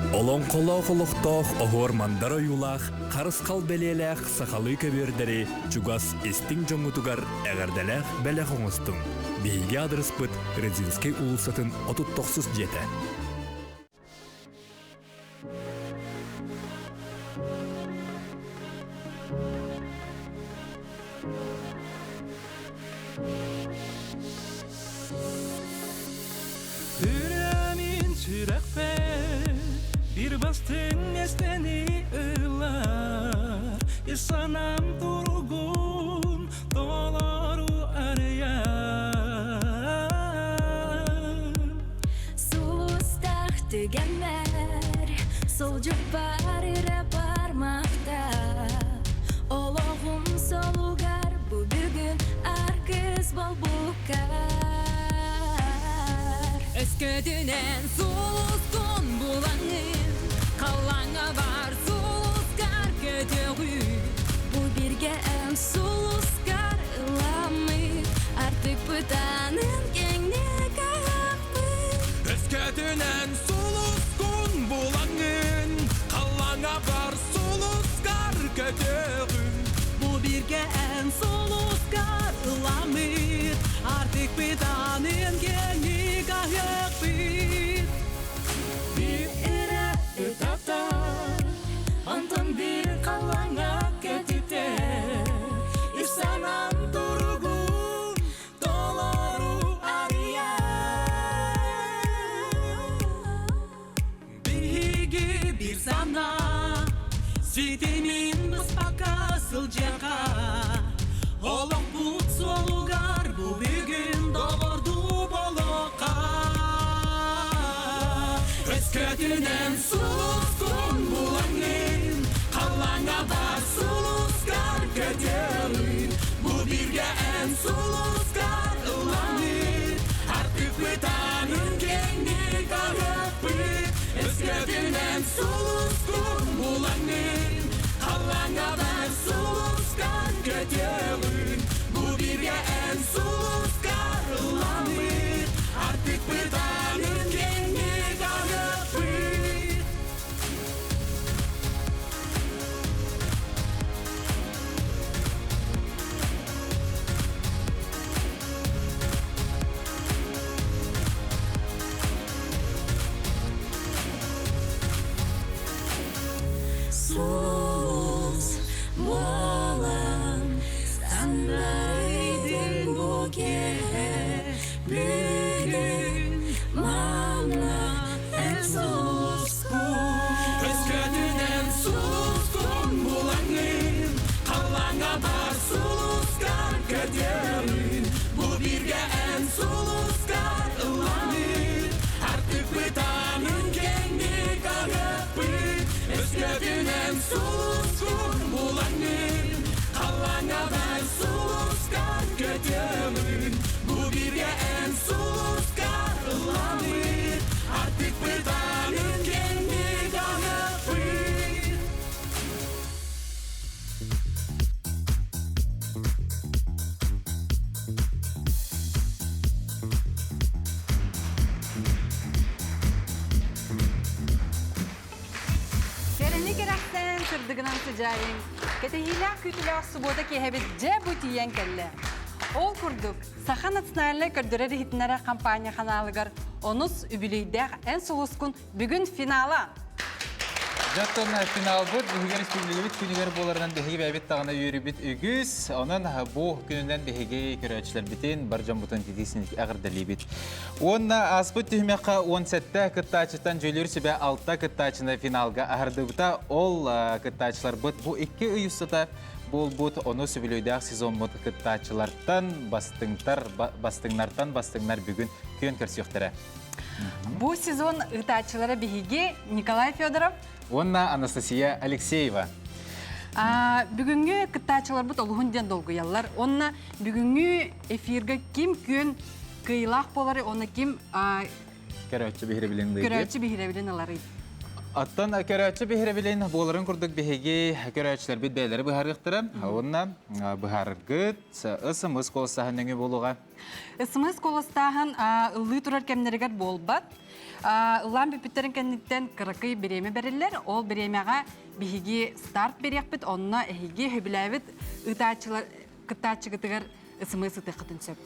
Олон қолақ оғыр мандара юлақ, қарысқал белеләқ сақалы көбердері, чугас естің жоңытугар әғірдәләқ бәләқ оңыстың. Бейге адрес бұд Резинский улысатын 39 жеті. Bir bastın esteni ılar İsanam durgun dolaru arayan Sulustaq tügenler Solcuk barıra parmakta Oloğum solugar bu bugün arkız bol bukar Ösküdünen suluskun bulanır Kalanga var suluskar kötüğü Bu birge en suluskar ılamı Artık bıtanın kendine kapı Ösküdünen suluskun bulanın Kalanga var suluskar kötüğü Bu birge en suluskar ılamı Artık bıtanın kendine kapı Bir era etatar Ondan bir kalanga ketiter İsanam durgun dolaru arayan Bihigi bir sana Sidemin bıspaka sılcaka Olak but solugar bu bugün doğurdu boloka Ösküdünen suluskun bulanın Kalanga var suluskar kötüğün Bu birge en suluskar ılanır Artık bıtanın kendi kahıpı Ösküdünen suluskun bulanın Kalanga var suluskar kötüğün Bu birge en suluskar ılanır Artık bıtanın kendi kahıpı Sus bolan Sandaydın bu gece Bugün mamla en suluskun Ösküdünen suluskun bulanın Kalanga var suluskar kötüğün Bu birge en suluskar ılanır Artık bıtanın kendi kahıpı Ösküdünen suluskun bulanın Kalanga var suluskar kötüğün Bu birge en suluskar ılanır Artık bıtanın kendi kahıpı Sereni gerekten sırdıgınan sıcayın. Ketehila kütülü suboda kehebet cebutiyen kelle. Ol kurduk. Sahan atınarlı kördüre rihitinlere kampanya kanalıgar. Onus übülüydek en suluskun bugün finala. Жаттан финал бұд, бүхігер республикабет күнігер боларынан бәхеге бәйбет тағына үйері біт үгіз. Онын бұл күнінден бәхеге көрәтшілер бітен баржан бұтын тедесін әғірділі біт. Онна аспыт түхмеққа 17-ті күттачыттан жөйлер сөбе 6-та күттачыны финалға әғірді бұта. Ол күттачылар бұд. Бұл 2 үйістіта бұл бұд оны сөбілейдіғ сезон бұд күттачылардан бастыңнар бүгін көн көрсіқтірі. Bu sezon ıtaçılara bihigi Nikolay Fedorov. Онна Анастасия Алексеева. Бүгінгі кыттачылар бұт олығынден долғы яллар. Онна бүгінгі эфирге ким көн кыйлақ болары, оны ким Көрәтші бейіребілін көрәтші бейіребілін алары. Аттан көрәтші бейіребілін боларын күрдік бейге көрәтшілер бейт бәйлері бұхарықтыры. Онна бұхарғыт ысымыз қолыстағын өңі болуға. Ысымыз қолыстағын ұлы тұрар кәмнерігер болбат. Улан бипиттерин кенниттен кырыкый береме бериллер. Ол беремега биһиги старт берекпит, онна эһиги хөбүләбит ытаачылар кытаачыгытыгар ысымысы тыхытын сөп.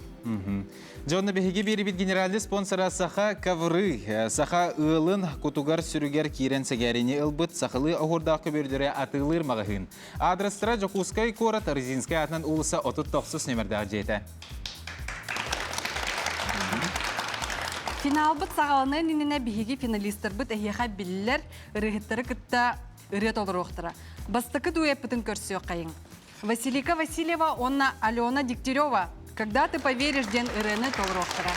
Жонна беһиги бирибит генеральный спонсора саха кавры, саха ылын кутугар сүрүгер кирен сегерини ылбыт, сахылы огурдакы бөрдөрө атылыр магахын. Адрестра Жокускай корот Резинская атынан улыса 39 номердагы жете. Финал бит сагаланын инене биһиги финалисттер бит эһиха биллер ырыгыттары кытта ырыт олороктара. Бастыкы дуэппытын көрсө кайын. Василика Васильева, онна Алена Дегтярева. Когда ты поверишь, ден Ирены Толроктора.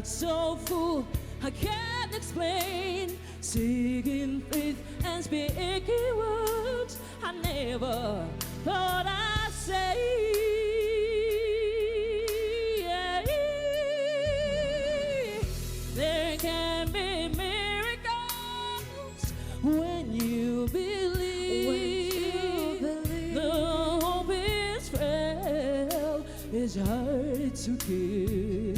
So full, I can't explain. Singing faith and speaking words I never thought I'd say. There can be miracles when you believe. The hope is frail, it's hard to kill.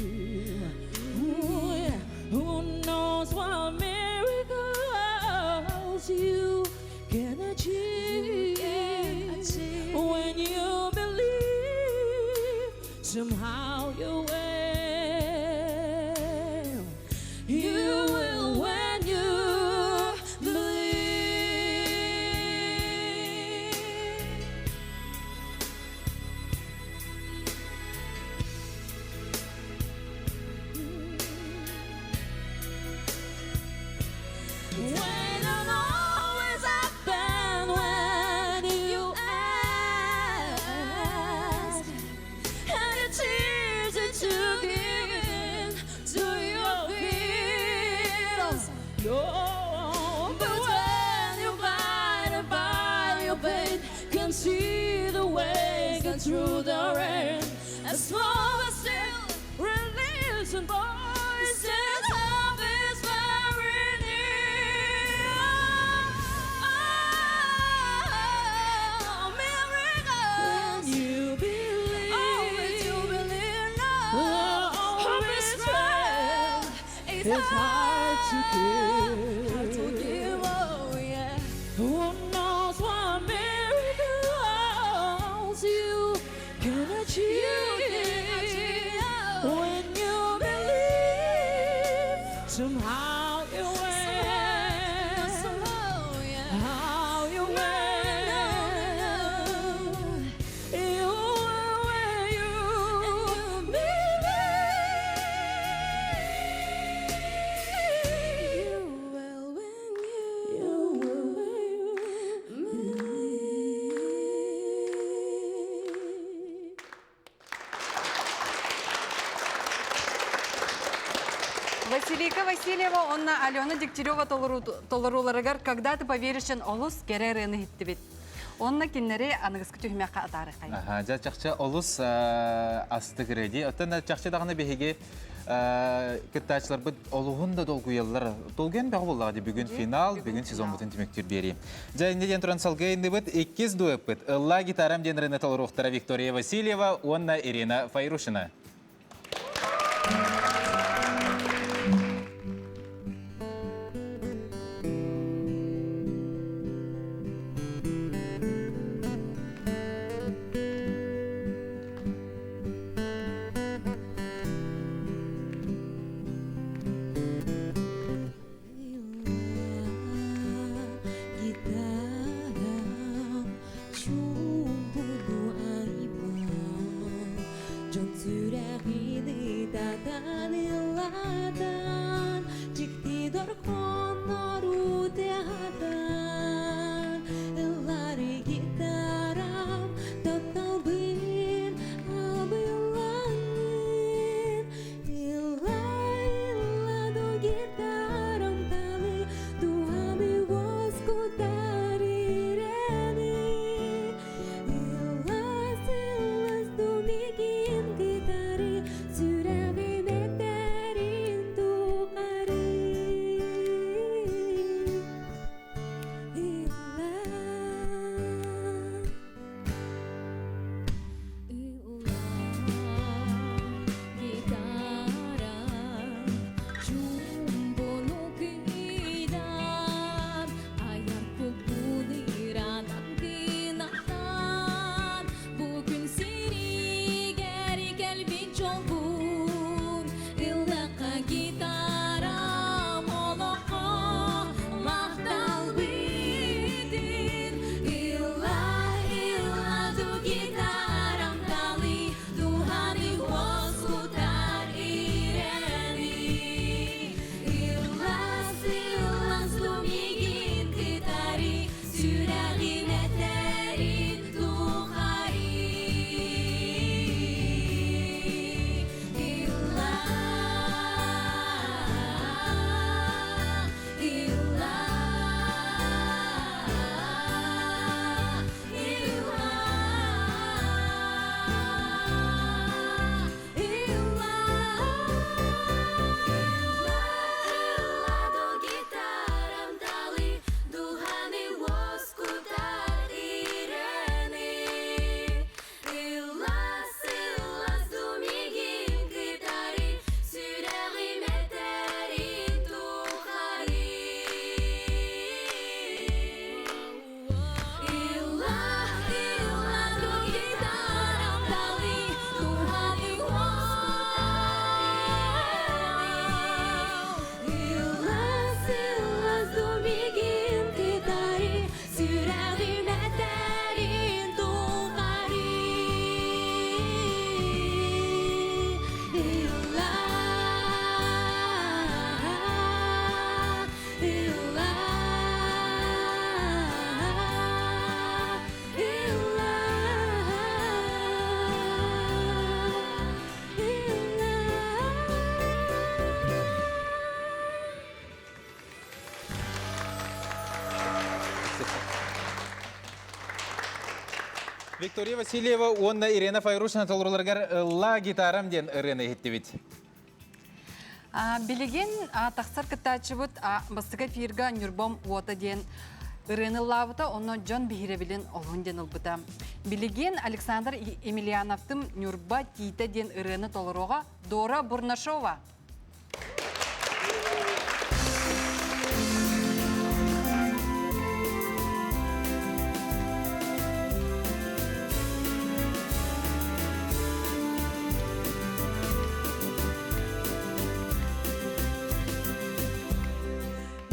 Who knows what miracles you can achieve when you believe somehow you will. You will when you when I'm always up and when you ask and your tears are to give in to your fears. No, but when you fight and fight your pain, can see the way go through the rain. As small as still release and voices of his very near. Oh, miracles. When you believe. Oh, when you believe. No. Hope is real. It's hard to give. Hard to give. Oh, yeah. Who knows what miracles you can achieve. When you believe, somehow you will. How you will. You will when you believe. You will when Василика Васильева, онна Алена Дегтярева толыруларыгар «Когда ты поверишь ен олус» керерені хиттибит. Онна киннери анығысқы түймеққа атары қай. Жа чақча олус асты кіреди. Оттан чақча дағына бейге кіттачылар бұд олуғын да долгу еллар. Долген бәғі болағады бүгін финал, бүгін сезон бұтын тімектер бері. Жа неден тұран салғайынды бұд 2 дуэп бұд. Ла гитарам ден рыны толыруқтара Виктория Васильева, онна Ирина Файрушина. Виктория Васильева, онна Ирина Файрушина толыруларгар ла гитарам ден ырыны хиттибит. Билеген тақсар кыттачыбыт бастыга фирга Нюрбом уота ден ырыны лавыта онно Джон Бихиребилен олғын ден ылбыта. Билеген Александр Емельяновтым Нюрба тита ден ырыны толыруға Дора Бурнашова.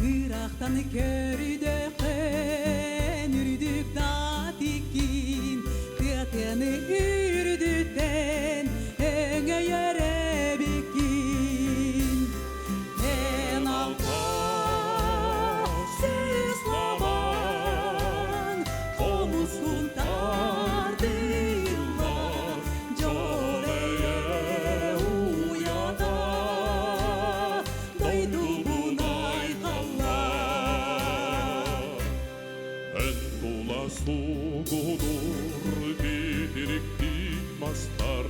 Irak'tan körüde ken yürüdük datikin Tiyatını yürüdükten enge yere bikin En alta sızlaman Omuzun tardırlar Coreye uyada сугудур бирикти мастар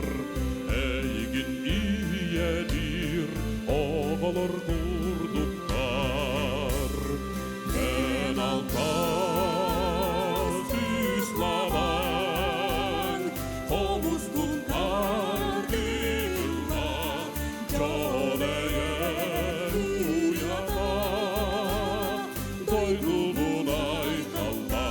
әйгін иедир оғылыр курдуктар мен алта süslabан komustun kardına caneye uyata doydulun ay kallar.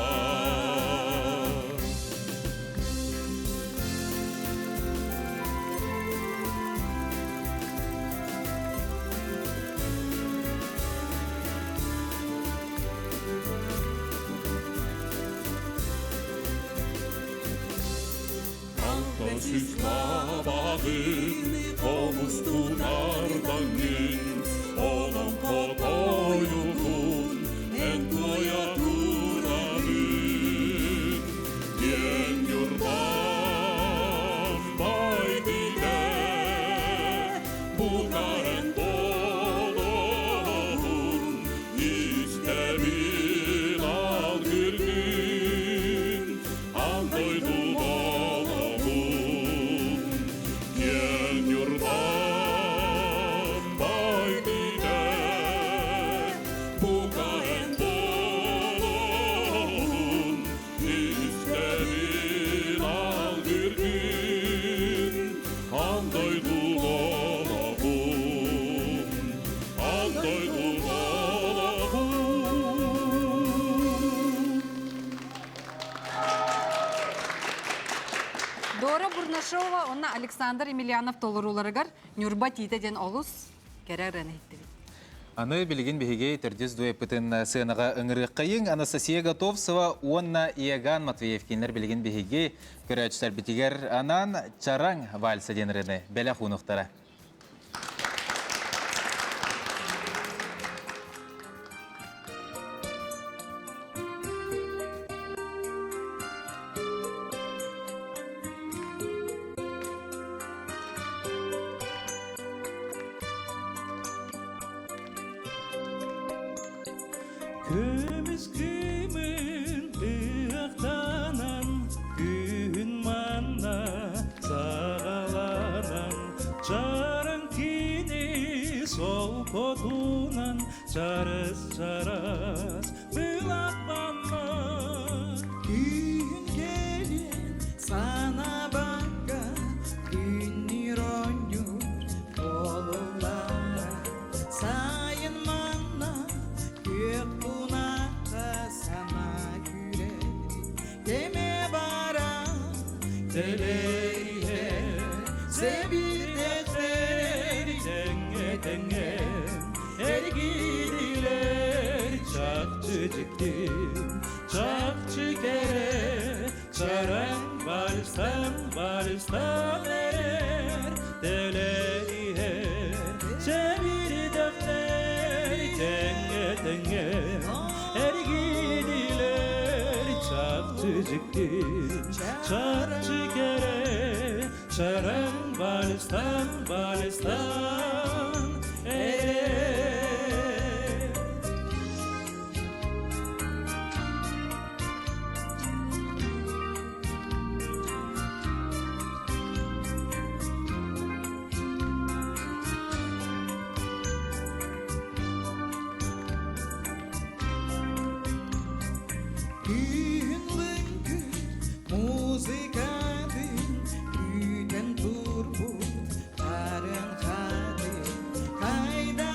Süslabağın komustun ardanın onun kotoyukun en koyaturanın yen yurdan baydide bu karen bololun istemin al gülgün andoydu Дора Бурнашова, онна Александр Емельянов толыруларыгар Нюрба титеден олус керерен еттігі. Аны билигин бихиге тердис дуэпытын сынаға ыңырыққайын Анастасия Готовцева, онна Иеган Матвеев кейнер билигин бихиге көрәчтер бітігер анан чараң вальса деніріні бәлі хунуқтара. Көміз күймін ұқтанан, күн манна сағаланан, жарың кені сол котунан, жарыс бұлатманна. Күн келін сана баққа, күннір ойныр болулара, сайын манна көк бұнаққа сана күреді. Деме бара Deleye, sebirdekteri denge, ergidiler çakçı kere, çaran balstan erer, deleye, sebirdekteri denge, ergidiler çakçı kere, çaran balstan erer. Günlüngü muzikadın Güten turbut Karın kadın Kayda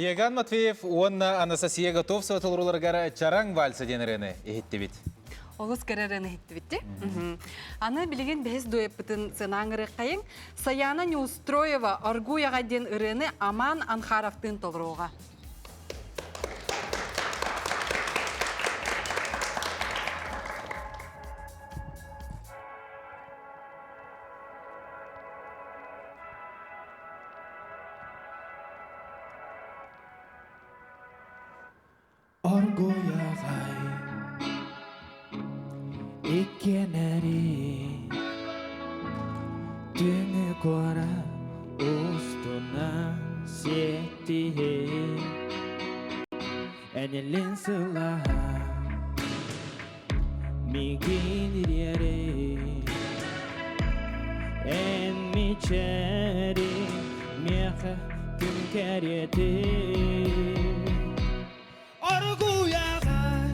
Еган Матвеев, онна Анастасия Готовцева тылруларгара чаран вальсы денерені ехетті бит. Олыс кәрәрәне хитті бітті. Аны білеген бәз дуэппітін сынаңыры қайын, Саяна Неустроева Аргуяға ден үрені Аман Анхаровтың толыруға. Orgoyagay Ikeneri Dünü kora Ustuna Siyetihe Enelin sılaha Migin yere En mi çeri Miyaha Gün keriyeti Orguyagay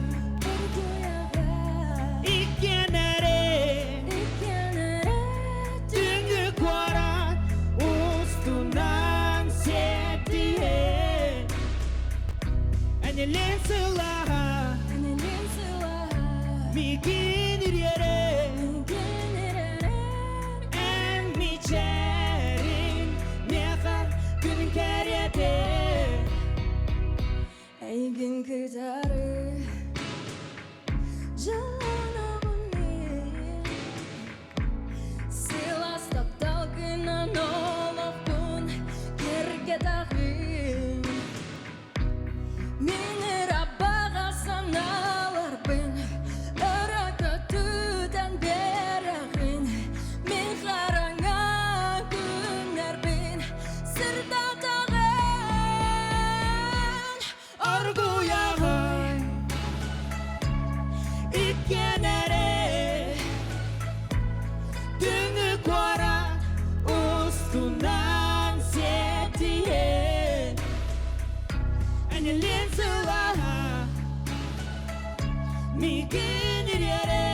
Ikenere Dünü kora Ustunan Siyetihe Enelin sılaha Migin yere En mi çerin Miyaha Gün keriyeti Gün kızarı Canabını Silas taptağına nolokun Kergedağın Mini rabbağa sanalar ben Ara kötüden berağın Min karanga günler ben Sırda dağın Orguyagay Ikenere Dünü kora Ustunan Siyetihe Enelin sılaha Migin yere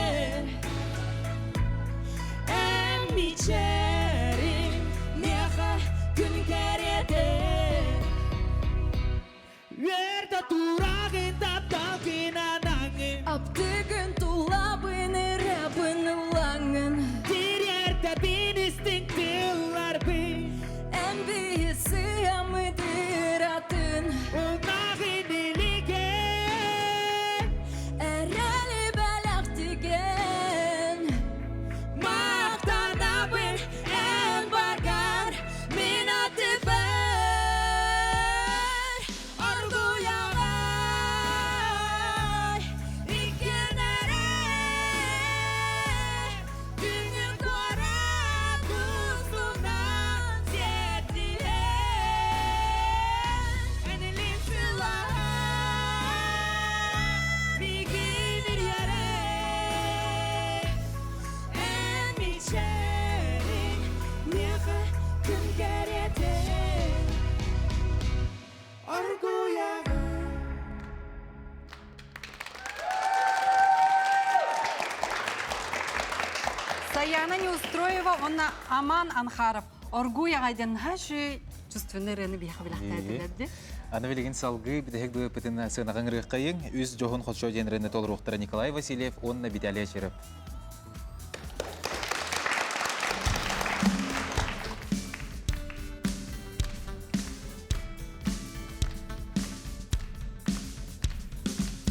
En mi çerin Miyaha gün keriyete Verda turagin taptagin anangin Aptığın tulabını rabını langın Bir yerde bin instinktiler bin En büyüsü amıdır atın Unagin ilige Ereli belaktigen Mahtana bin en bargar Minati ver Orguyagay Ikenere Dünü kora Kustunan Siyetihe Enelin sılaha Migin yere En mi çerin Miyaha gün keriyete Orguyagay Саяна Неустроева, онна Аман Анхаров. Аргуяға ден хаши чувственный рыны бияқы білақтайды. Аны білеген салғы бітехек дуэппітін сығынағын рыққайын, үз жоғын қотшо денерені толыруқтары Николай Васильев, онна бітәлия шеріп.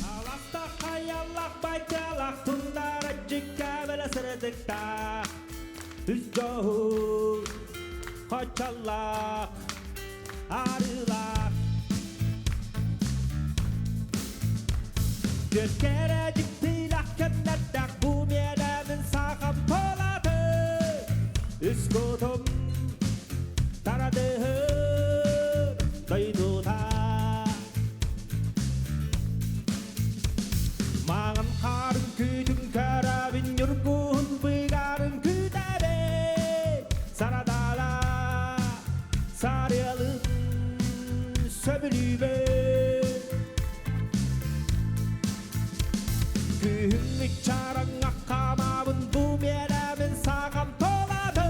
Alasta hayallah baytalak tundara jikka bela sırdıkta Hüzdoğu Hoçallak Arılak Göskere ciktilak kennedak Bu medemin sağım poladı Üskudum Taradıhır Dayduda Mağın karın kütün karabin yurgun Bıygarın kütebe Saradala Sarıyalın Söbülübe Kühünlük çarın akkamabın Bu medemin sağım toladı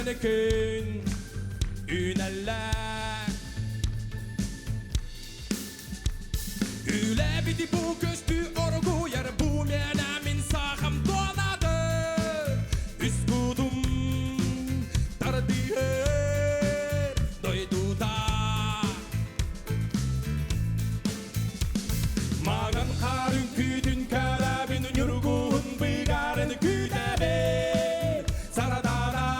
Üllenekün Üneller Üle biti bu köstü orgu yer bu menemin sağım donadı Üskudum tardiher doydu da Mağan karın kütün karabin yurgun bıgarın kütebe Saradara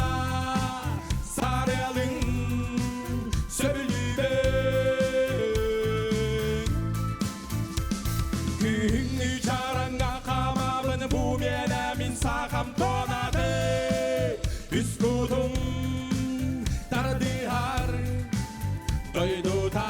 sarayalın söbülübe Günlü çaranga kamamın bu menemin sağam donadı Üskudum tardihar doydu da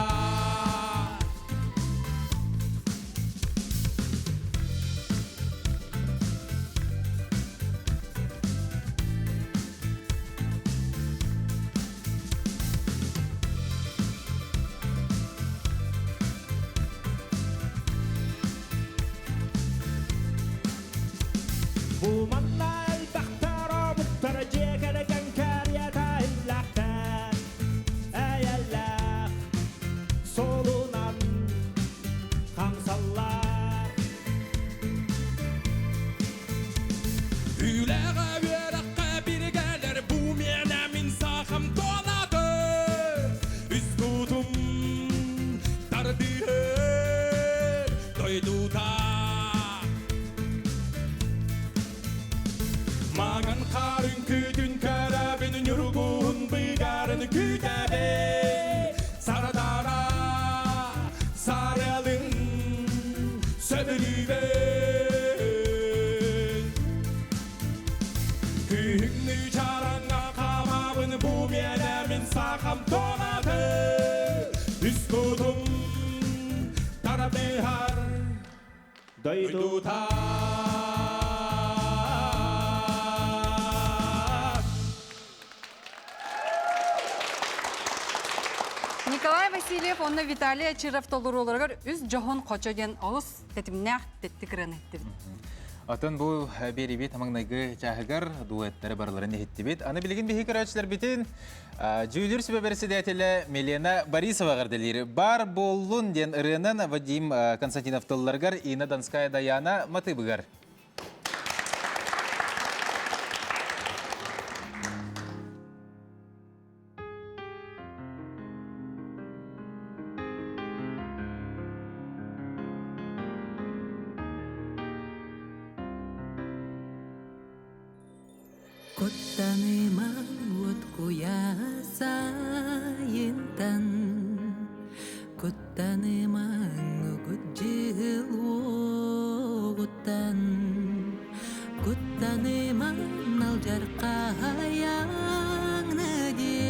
Bu manna el bahtara muhtara cekere kankariyata illahtar Ey Allah solunan kamsallar Üleğe verakka bir gelir bu menemin sağım donadı Üskudum tardiher doydu da Mağan karın kütün karabinin yurgun bıgarın kütebe Saradara sarayalın söbülübe Günlü çaranga kamamın bu menemin sağım donadı Üskudum tarabihar doydu da Николай Васильев, онна Виталий Ачиров толур оларгар үз жохон қочоген олыс тетімнәқ теттікірін еттібіт. Атын бұл беребет амаңнайғы чағығар дуэттері барларын ехеттебет. Аны білген бейхи көрәтшілер бетін жүйілер сөбе берісі дәтелі Мелена Борисова ғарделері. Бар болуын ден ұрынан Вадим Константинов толларғар, Ина Донская Даяна Матыбығар. Kottaneman utkuya sayintan Kottaneman gujil wogutan Kottaneman naljar kahayang nade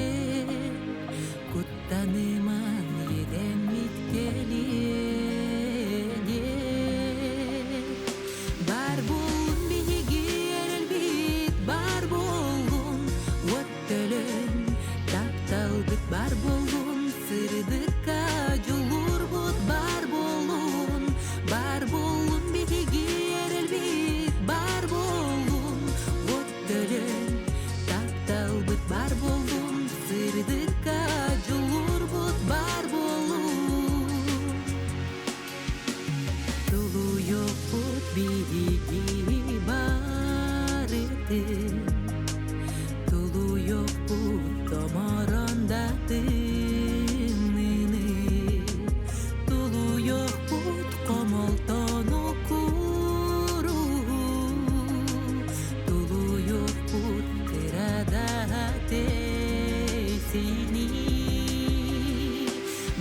Kottaneman yedemit keliyede Barbun bihigir elbit barbun Wattelen taptalbit barbun Sırdıka julur bot barbun Barbun bihigir elbit barbun Wattelen taptalbit barbun Sırdıka julur bot barbun Tulu yok bot bihigi barete Tulu yok bot tomaranda tenene Tulu yok bot komolton okuru Tulu yok bot terada tesini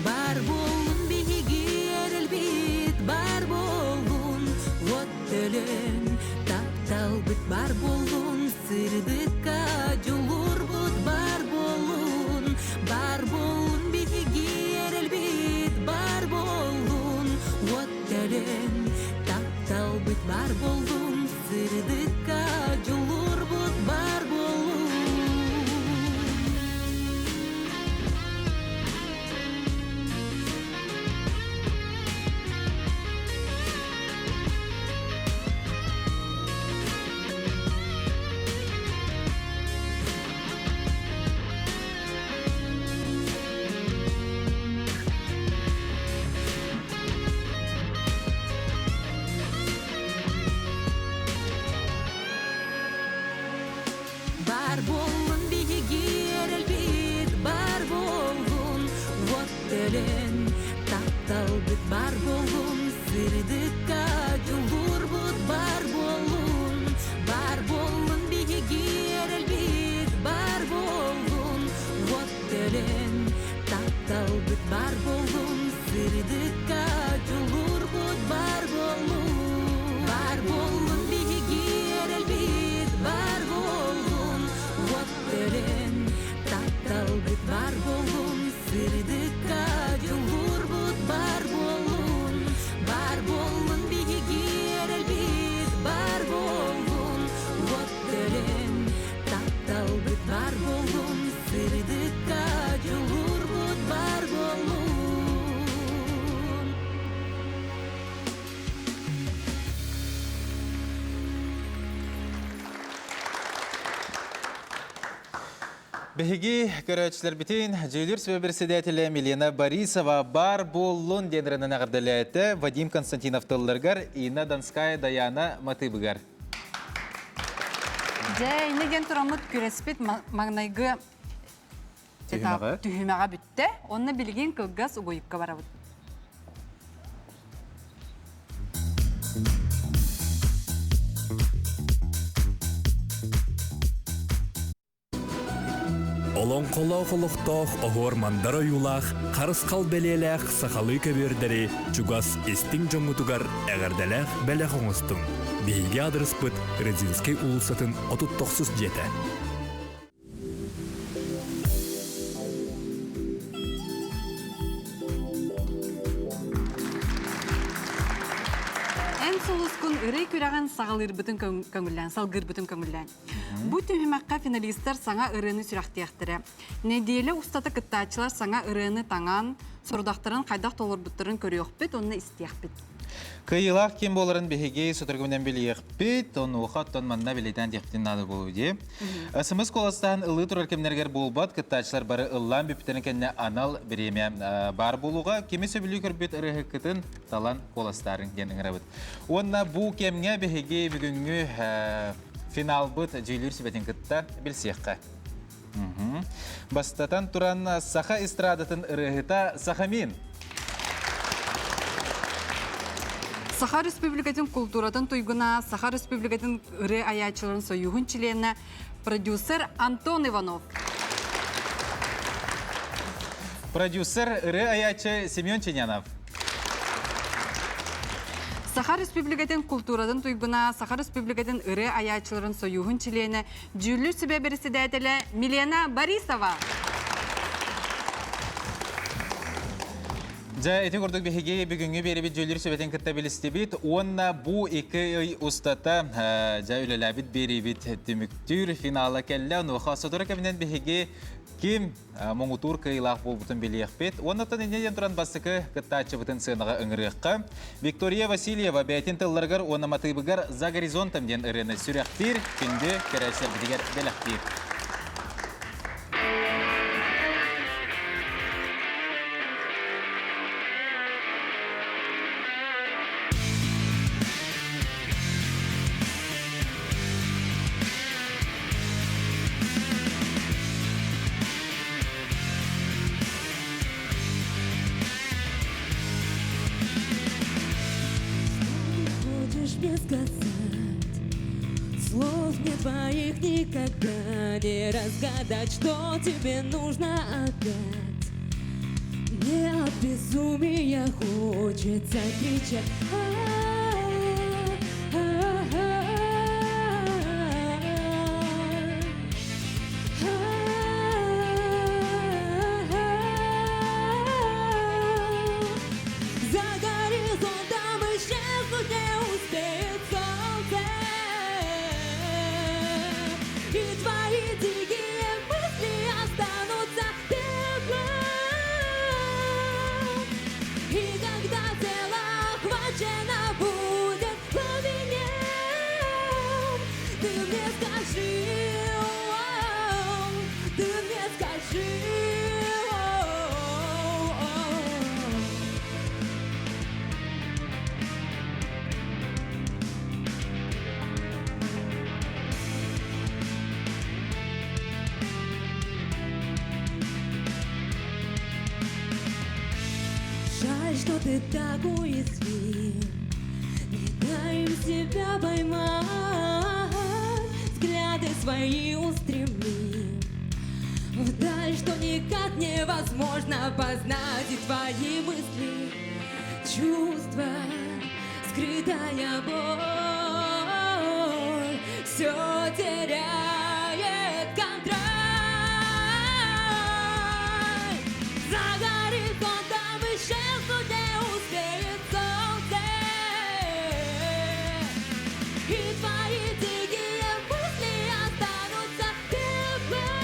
Barbun bihigir elbit barbun Wattelen taptalbit barbun Sırdıka julur bot barbun Barbun bihigir elbit barbun Wattelen taptalbit barbun Sırdıka julur bot barbun Оттелен таптал бит бар болун, сырдыкка жулур бут бар болун биги эрелбит бар болун. Оттелен таптал бит бар болун, сырдыкка жулур бут бар болун биги эрелбит бар болун. Оттелен таптал бит бар болун, сырдыкка жулур бут бар болун биги эрелбит бар болун. Оттелен таптал бит бар болун, сырдыкка жулур бут бар болун. Беги көрәчләр битен Җөйлүр председателе Милена Борисова бар болун денренен агырдаләте Вадим Константинов тылларгар Инна Донская Даяна Матыбыгар. Жай неген турамыт күреспет магнайгы түһүмәгә бүтте. Онны билген кылгас угуйыкка барабыт. Олон қолақ-олықтақ оғыр мандара юлақ, қарысқал белеләқ сақалы көбердері чугас естің жоңғытуғар әғірдәләқ бәләқ оңыстың. Бейге адрес бұд Резинский ұлысатын 39 жеті. Солускун ырый күрәгән сагалыр бүтін көңіллән, салгыр бүтін көңіллән. Бу түһүмәккә финалисттар саңа ырыны сүрәхтияқтыры. Неделе устаты кыттачылар саңа ырыны таңан, сордақтарын қайдақ толыр бұттырын көріоқ бет, онны істияқ бет. Кыйлақ кем боларын бігеге сұтыргымнен білейік бет, оны оқаттан манна білейден дектен нады болу де. Сымыз қоластан ұлы тұрар кемнергер болбат, кыттачылар бары ұллан бептерін кәнне анал біреме бар болуға, кемесі білі көрбет ұрығы күтін талан қоластарын денің рабыт. Онна бұл кемге бігеге бүгінгі финал бұт Җөйлүр себетін кытта білсеққа. Бастатан тұран Саха эстрадатын ұрығыта Сахамин. Саха Республикатын культуратын туйгуна, Саха Республикатын ыры аячыларын союғын чиленне продюсер Антон Иванов. Продюсер ыры аячы Семен Чинянов. Саха Республикатын культуратын туйгуна, Саха Республикатын ыры аячыларын союғын чиленне Җөйлүр председателе Милена Борисова. Жа эти көрдік бігеге бүгінгі бері бит Җөйлүр себетін кітті білісті бит. Онна бұ екі ұстата жа өлеләбіт бері бит түміктүр финала кәлі. Нуға содыра кәбінен бігеге кем мұңытур кыйлақ бол бұтын білеқ бет. Оннаттан енеден тұран басықы кітті атшы бұтын сынаға үңіріққа. Виктория Васильева бәйтін тылларғар оны матыбығар за горизонтам ден ұрыны сүрәқтір, күнді көрәсер бідігер беләқтір. Мне сказать, слов мне твоих никогда не разгадать, что тебе нужно опять. Мне от безумия хочется кричать. За горизонтом исчезнуть не успеет солнце, и твои дикие мысли останутся пеплом. И когда тело охвачено Жаль, что ты так уязвим. Не дай им себя поймать, взгляды свои устремим вдаль, что никак невозможно познать. И твои мысли, чувства, скрытая боль все теряет контроль. За горизонтом исчезнуть не успеет солнце, и твои дикие мысли останутся теплом.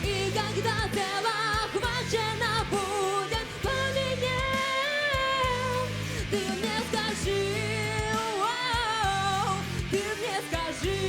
И когда тело охвачено будет пламенем, ты мне скажи, ты мне скажи.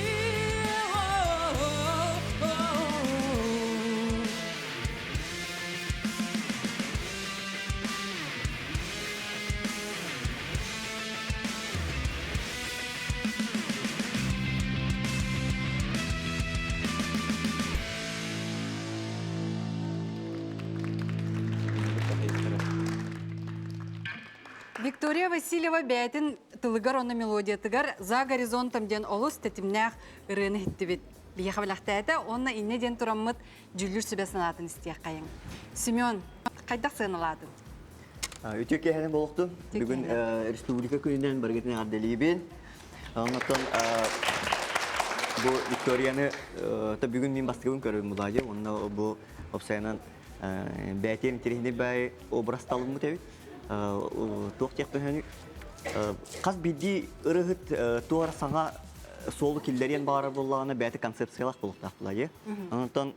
Виктория Васильева бәйтін тылыгар оны мелодия тыгар за горизонтом ден олыс тетімнәқ ырыны хиттібет. Бияқа білақтайда, онна инне ден тұраммыт жүлір сөбе санатын істеяқ қайын. Семен, қайдақ сыналадың? Үтек кәхәне болуқты. Бүгін республика күнінен біргетіне арделейбен. Оннаттан бұл Викторияны бүгін мен бастығын көріп мұдайы. Онна бұл опсайынан бәйтен терехіне бәй обрасталым мұтәуі. Тоқ тектен қаз бидді ұрығыт туар саңа солы келдерен бары болағына бәті концепциялақ болуқтақ бұлайы. Оннаттан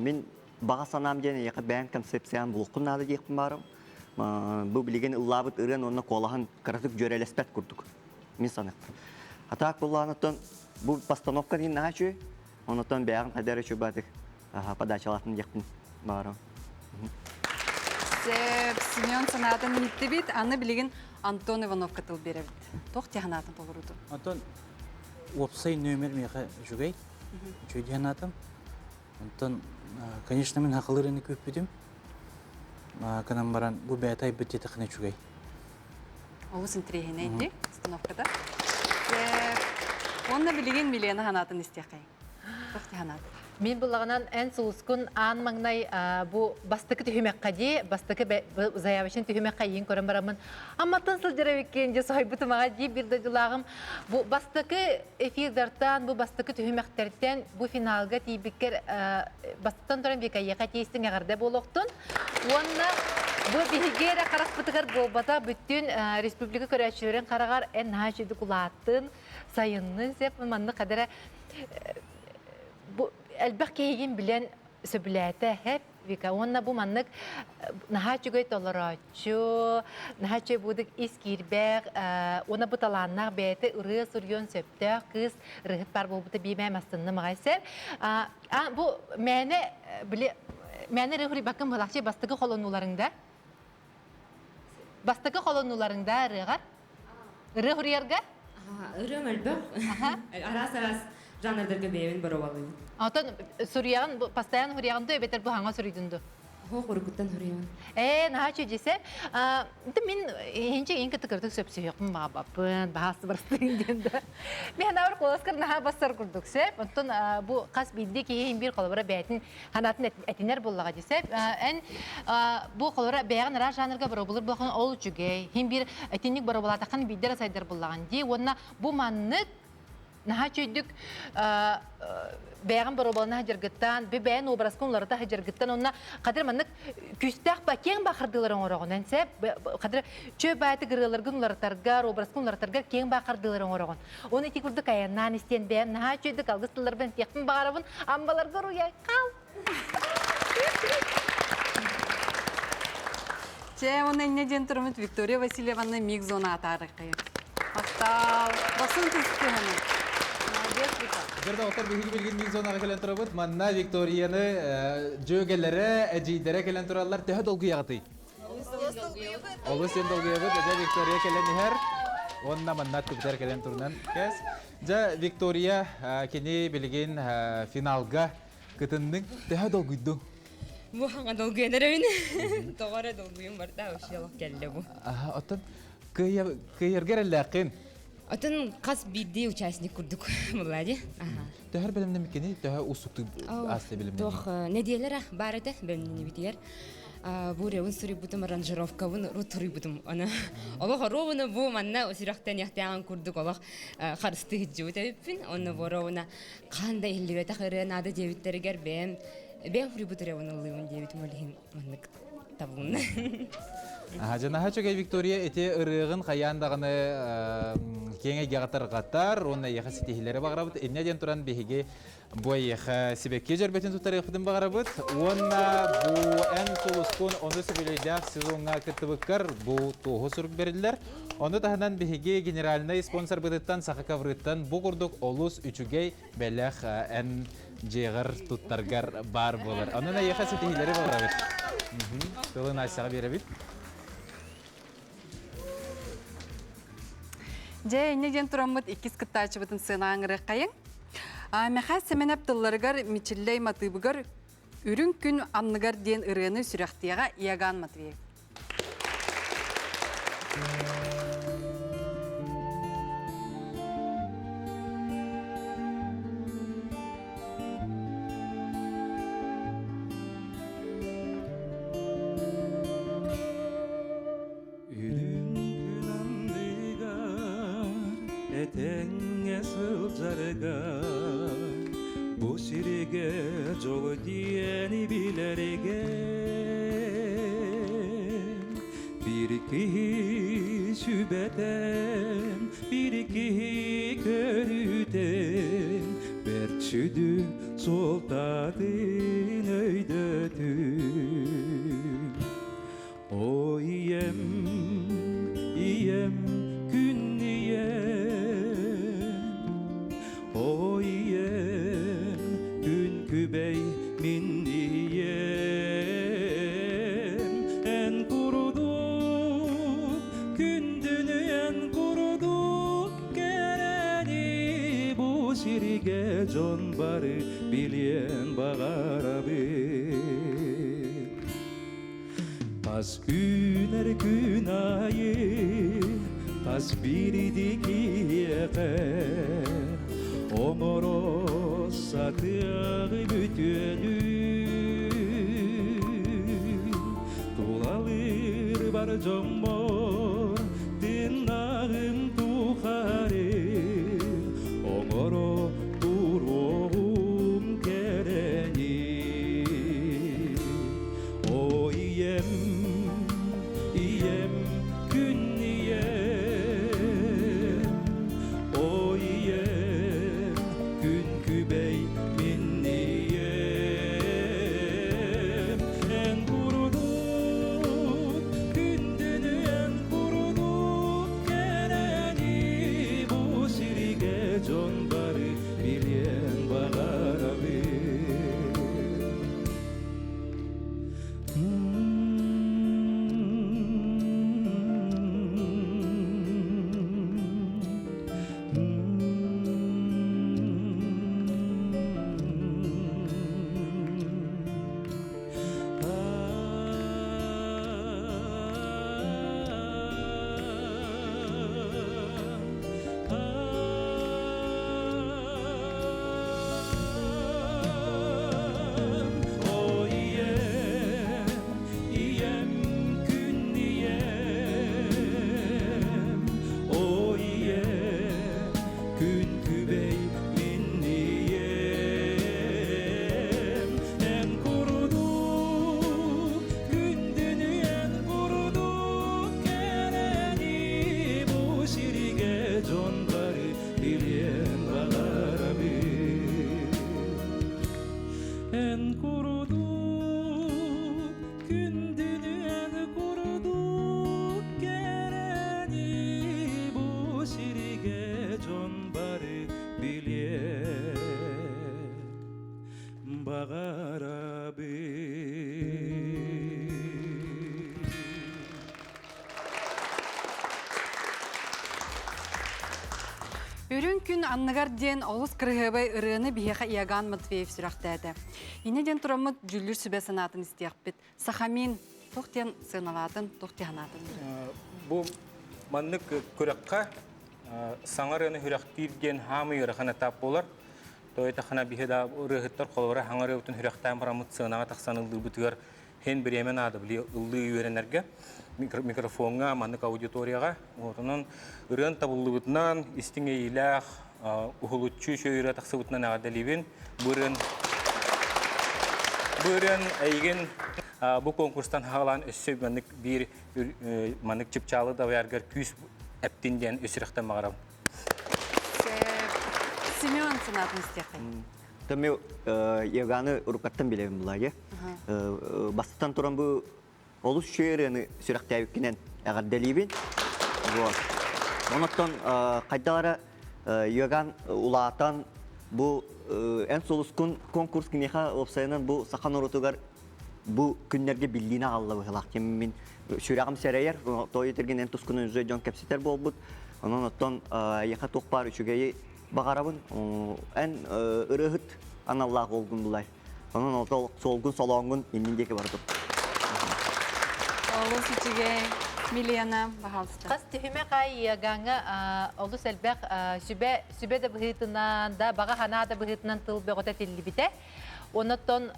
мен баға санам ден яқы бән концепциян болуқын нады дейқпін барым. Бұл білеген ұллабыт ұрын онына қолағын қаратып жөрелеспәт күрдік. Мен санықтым. Атақ болағынаттан бұл постановка дейін наға чөй. Оннаттан бәғын қадары чөй бәдік подачалатын дейқпін барым. Семен санатын нитті бит, аны білеген Антон Иванов қатыл беребіт. Тоқ тияғанатын болыруды. Антон, опсай нөмір меға жүгей, жөйдиянатым. Антон, конечно, мен хақылырыны көп бедім. Канам баран, бұл бәйтай бітеті қына жүгей. Олысын тірейін әйді, становкада. Онна білеген Милена ханатын істеқай. Тоқ тияғанатын. Мен бұлағынан ән сұлыскын аң маңнай бұл бастықы түйімекқа де, бастықы заявышын түйімекқа ең көрін барамын. Амматтан сылдыра өккенде сойбыты маға де бірді жылағым. Бұл бастықы эфирдартан, бұл бастықы түйімектерден бұл финалға тейбіккер бастықтан тұрын бек айеқа тейістің ағырда болуқтын. Онна бұл бігері қарақпытығыр болбата бүттін республика көрәтшілерін қарағар ән нағашыды құлаттын, сайынның сеп манны қадары әлбәқ кейген білен сөбіләті әп, вика. Онна бұл маннық наға жүгөй толырачу, наға жүгөй бұдық искербәқ, ona bu talanlar bəyəti ırığı sürüyon söptək, qız rıhıt бар болбыты беймәм астынны мағайсыр. Bu мәні рıhırı bakın бұлақчы бастығы қолонуlarında? Бастығы қолонуlarında rıhır? Rıhır yerге? Rıhım әлбәқ. Арас-арас жанрдарға беймін бір оғалығы. Антон Суриян постоянно Суриян да бетер бу ханга Сурийдунду. Хо хорукуттан Суриян. Наха чөжесе. Мен энче эң кытыкырдык сөпсө жокмун бабапын, баасы барстын денде. Мен авыр колоскар наха басар курдук сеп. Антон бу кас билди ки эң бир колобара бәйтин ханатын этинер боллага десеп. Эн бу колора бәягын ра жанрга бар булыр булган ол жүгей. Эң бир этинник бар булата кан бидер сайдар буллаган ди. Онна бу манны наха чөйдүк бәйгән барабалына хәҗәргәттән, бәйгән образконларда хәҗәргәттән, онна кадәр мәннек күстәк бәкәң бахырдыларын ораган. Әнсә кадәр чөй бәйте гырыларгын лартарга, образконлартарга кәң бахырдыларын ораган. Оны тик күрдек аяннан истен бәйгән, наха чөйдек алгыстылар белән тәкъин барабын, амбаларга руя кал. Оны неден тұрмыт Виктория Васильеваны миг-зона атарықы. Ақтал, басын күстігіні. Жерде отар бихил билген миг-зонаға келен тұрабыд, манна Викторияны жөгелері, әжейдері келен тұралар төхі долғы яғыты. Олыс ен долғы яғыд, әжа Виктория келен ехер, онна манна түптер келен тұрынан кәс. Жа Виктория кені білген финалға күтіннің төхі долғыйды. Bu hanga dolguyanlar öyle. Doğru dolguyum var da uşalak geldi bu. Оттон кыйыргер элләкин. Атын кас бидди участник курдук мулади. Тәһәр белемне микени, тәһәр усукту аслы белемне. Тох не диелер бар это белемне битер. Бу ревун сури бутум аранжировка бу рутури бутум ана. Алла хоровна бу манна усирактан яхтан курдук алла харысты хиджу тепин. Онны боровна кандай хилбета хырына да дебиттергер бем хури бутур ревун улуун дебит молихин маннык табун. Жана чөгөй Виктория эте ырыгын каяндагыны кеңе гагатар, онна яха ситихилере багырабыт. Эмне ден туран беге бу яха себекке жербетин тутарыгын багырабыт. Онна бу эн тулускун оны себеледер сезонга кытыбыккар бу тоху сүрүп берилдер. Оны тахынан беге генеральный спонсор быдыттан сахакаврыттан бу курдук олус үчүгей белех эн жегыр туттаргар бар болар. Онна яха ситихилере багырабыт. Тылын асяга беребит. Же неден тураммыт иккис кыттачы бытын сынааңыры кайын. Мәхәс семенеп тылларыгар мичиллей матыбыгар үрүн күн анныгар ден ырыны сүрәхтияга ияган Матвеев. Etenge sılcarga bu sirige jolu diyeni bilerge bir iki şübeten bir iki körüten berçüdü soltadın öydötün o iyem gün iyem o iyem gün kübey min iyem en kuruduk gündünü en kuruduk geleni bu sirge can barı bilen bağarabı tas güner gün ayı tas biridikiye omoro satığı bütünü tulalır bar jommor dinağın tuharı omoro turum kereni o iyem gün iyem o iyem gün kübey min iyem en kuruduk gündünü күн анныгар ден олус кырыгыбай ырыны бихеха Иоганн Матвеев сүрәхтәді. Ине ден турамыт жүллүр сүбә санатын истияқпет. Сахамин тоқтен сыналатын, тоқтианатын. Бу маннык көрәккә саңарыны хүрәктирген хамы ярахана тап болар. Тойта хана бихеда ырыгыттар колора хаңары утын хүрәктән барамыт сынага таксанылды бутыгар хен биремен ады били ылды үйренерге микрофонга маннык аудиторияга отунан ырын табылыбытнан истиңе илах ухулучу шөйрә таксыбытнан агадаливен бүрен әйген бу конкурстан хагалан өссөй маннык бир маннык чипчалы да вяргар күс әптинден өсүрәктән магарам. Семен санатын истияқай. Тәме Иоганны урукаттан билебин булагы. Бастан туран бу олус шөйрәне сүрәктәбиккенен әгәрдәлибин. Вот. Онаттан кайдалара Иоганн улаатан бу эн солускун конкурс кинеха опсайнан бу сахан урутугар бу күннәргә биллине аллы булак. Кеммин шүрәгем сәрәйер, той итергән эн тускунын үзе Джон Капситер булбут. Онаттан яха токпар үчүгәй багарабын. Эн ырыгыт аналлах болгун булай. Онан ото солгун солонгун инниндеке барды. Олус үчүгәй Милена Бахалста. Қас түйіме қай Иоганнға олыс әлбәқ сүбе де бұғытынан да, баға хана да бұғытынан тыл бөғіті телі біте. Онаттан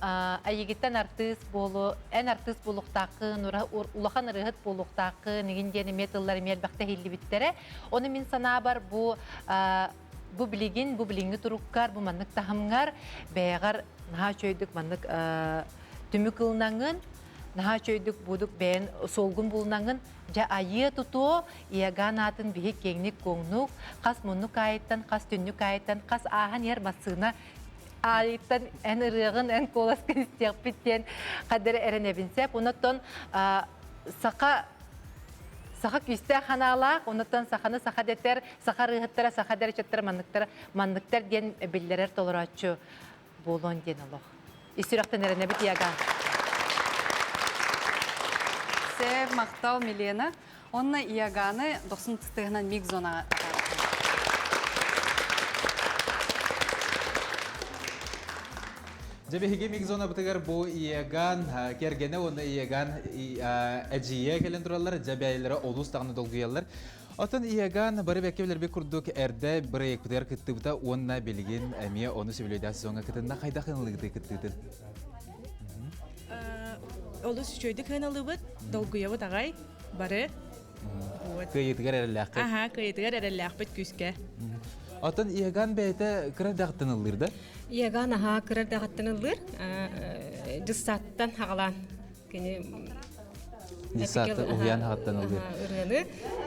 әйегеттен артыс болу, ән артыс болуқтақын, улахан ұрығыт болуқтақын, негіндені металлары мелбәқті хелі біттері. Оны мен сана бар бұ білінгі тұрыққар, бұ маннық тахымғар, бәйғар наға чөйдік маннық түмі қылынаңын, наға чөйдік бұдық бәйін солғын болынаңын, жа айы тұту, Иоганн атын бігі кеңнік көңнік, қас мұнық айттан, қас түннік айттан, қас ағын ер басығына айттан ән ұрығын, ән қолас кірістек біттен қадыры әрін әбінсеп. Онаттан сақа күсті қаналақ, онаттан сақаны сақа деттер, сақа рығыттара, сақа дәречеттер, мандықтар ден білдерер толыратшы болуын ден олық. Истирақтан әрін әбіт Иоганн. Сев мақтал Милена. Онна Иоганны 90-тығынан миг-зона Жабехиге миг-зона бұтығар бұ Иоганн кергені, оны Иоганн әжие келен тұралар, жабәйлері олус тағыны долғыялар. Отын Иоганн бары бәккевлер бек күрдік әрді бір екпідер күтті бұта, онына білген әмия оны сөйлейді сезонға күтінна қайда қынылығыды күттідің? Олус чөйдік хыналыбыт, долгуябыт ағай, бары. Күйетігер әріләқпет? Аха, күйетігер әріләқпет күске. Отын Иоганн бәйті кірар дағыттынылырды? Иоганн аха кірар дағыттынылыр, жыстаттан ағалан. Жыстатты ұғиян ағыттынылыр? Үргені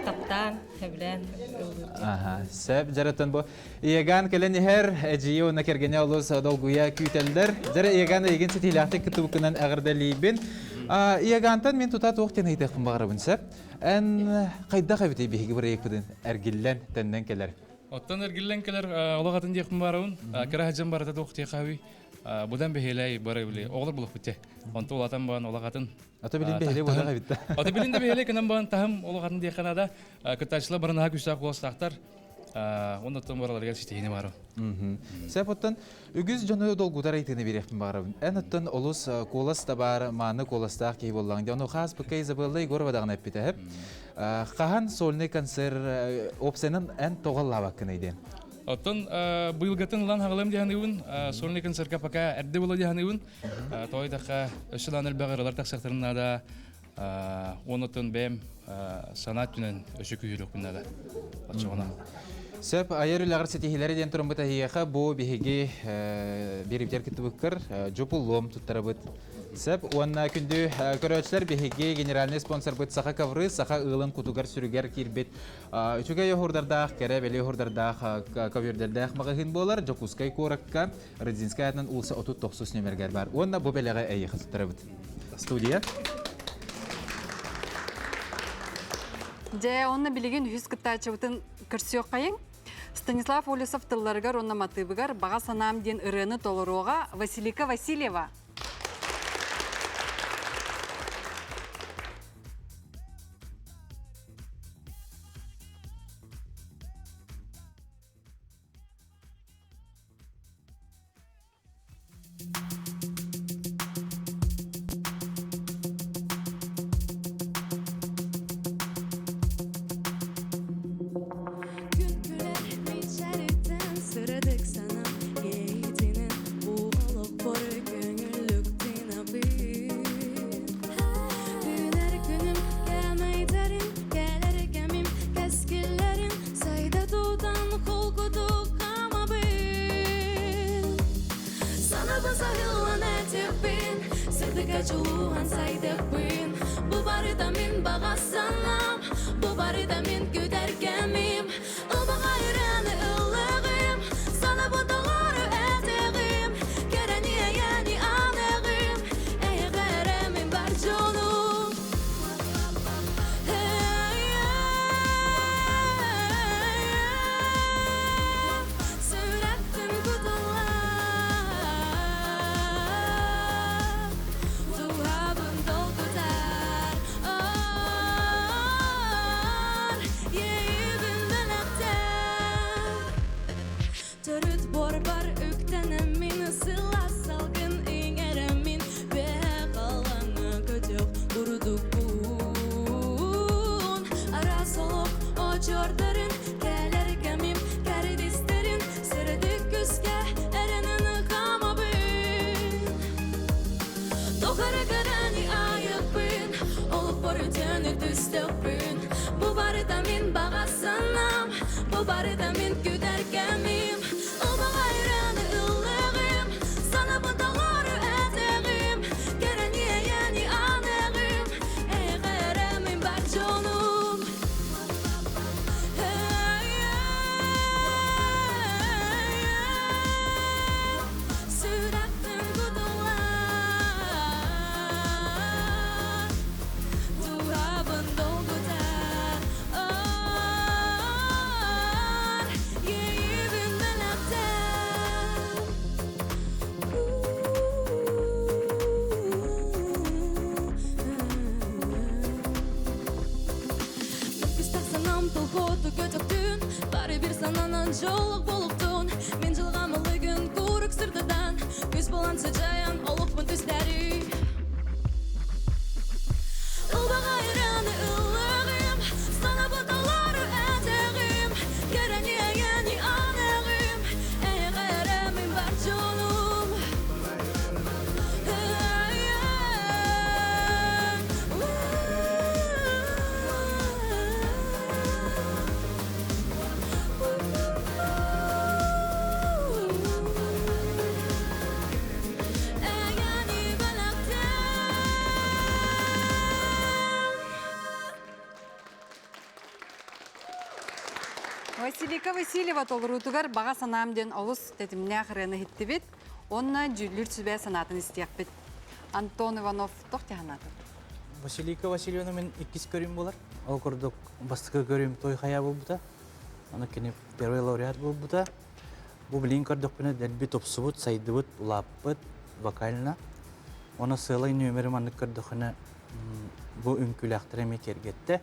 таптан, әбілен ылыр. Сәп, жараттан бұл. Иоганн кәлін әр әжие оны кергене олыс долгуя күйтелдір. Жары Иоганн еген сетилақты күтібікінен әғірдәлейбін. Иоганнтан мен тұта тоқтен айтақпын бағырабын сәп. Ән қайда қабыты бейгі бір екпідін әргіллән тәннен келер? Оттан әргіллән келер олағатын дейқпін барауын. Кіра хаджан барата тоқты қауи. Бұдан бейелей бары біле. Оғылыр бұлық бітте. Онты олatan бағын олағатын. Ата білін бейелей бұдан қабытта. Ата білін де бейелей кінен бағын тағым олағатын дейқанада күттачылы барынаға күштақ қолыстақтар. Ондаттан бараларға сетейіне бару. Сәп оттан үгіз жоны долгудар айтыны берекпін бағырабын. Ән оттан олыс қолас да бар, маны қоластақ кей боллаңды. Оны қаз бұқай забылай горвадағын әппеті әп. Қахан солны концер опсайнын ән тоғал лавақын айден. Оттан бұйылғатын ұлан хағылым дегенігін, солны концертқа пақа әрді болу дегенігін, той даққа өсілан әлбәғыралар тақсақтарына да оныттан бәм санат түнен өсі күйірік күнна да. Сөп, айыр үлағыр сетихилері ден тұрын бұта хияқа бұ бігеге беріптер күтті бұққыр жопуллом тұттары бұд. Сөп, онна күнді көрөтшілер бігеге генеральный спонсор бұд сақа кавры, сақа ұлын күтугар сүрігер кербет. Үчіге йохурдардақ, кәрі бәлі йохурдардақ, кавирдердақ мағығын болар, жокускай коракка, Родзинскай атынан ұлсы 30-90 нөмергер бар. Онна бұ бәліға әйіқы тұттары бұд. Студия. Же, онна білеген үз күттачы бұтын көрсіоқ қайын. Станислав Улисов тылларыгар онна матыбыгар баға санам ден ырыны толыруға Василика Васильева. жолуған сайдықпын. Бұл барыда мен баға санам, бұл барыда мен көтергемим. Ұлбақ айраны ұлығым, сана бұталары әтегім. Керені әйәні анығым, әйғәрәмін бар жолым. Сүрәттің құтылар, туғабын долгытар. Ейбін біліктер, түріт бор бар үктенім мені сыла салғын еңерімін. Бе қалаңы көтек ұрдық бұн. Ара солық очордарын кәлер кәмім кәрдестерін. Сірдік күзге әрініні қамабын. Тоқары көрәні айықпын, олық бор өтені түстікпін. Бұл барыда мен баға санам, бұл барыда мен көтергемим. Ұлбақ айраны ұлығым, сана бұталары әтегім. Керені әйәні анығым, әйғәрәмін бар жолым. Сүрәттің құтылар, туғабын долгытар. Ейбін біліктер. Күз тақсанам тұлғоты көтіктін, бары бір сананан жолық болуқтын. Мен жылғамылы күн көрік сұрдыдан, күз болан сөджаян олықпын түстәрі. Ұлбақ айраны ұлығым, сана бұталары әтегім. Керені әйәні анығым, әйғәрәмін бар жолым. Василика Васильева толырутугар баға санамден олыс тетіміне ақырыны хиттібет, онна жүлір сүбе санатын істияқ бет. Антон Иванов тоқты ханаты. Василика Васильевна мен иккис көрім болар. Ол көрдік бастықы көрім той қая бол бұта. Оны кені первый лауреат бол бұта. Бұл білейін көрдік пені дәлбі топсы бұд, сайды бұд, ұлап бұд, вокалына. Оны сылай нөмірім анық көрдік қыны бұл үнкілі ақтыраме кергетті.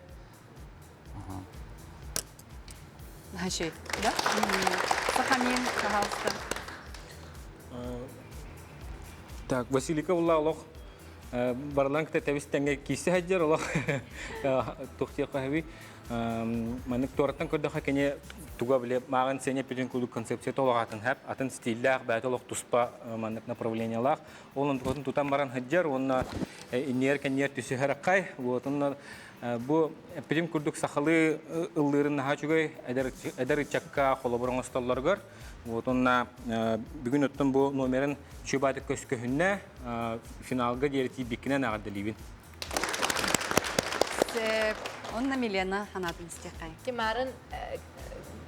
Хашей, да? Сахамин, пожалуйста. Так, Василика Улалох, барланг тәвістенге кесі хаджар олақ тұқтия қағыви. Мәнік торатан көрдіға кәне туға біле маған сене педен күлік концепция толағатын әп, атын стилях, бәйті олақ тұспа мәнік направлениялақ. Олын тұтан баран хаджар, онына инер кәнер түсі әраққай. Бұл педен күлік сақалы ұллырын наға жүгей әдір чакка қолабырың осталарғар. Бүгін өттін бұл номерін чөбаты көскөхінне финалға дереті бекінен ағадылейбін. Онна Милена ханатын істеқай. Кемарын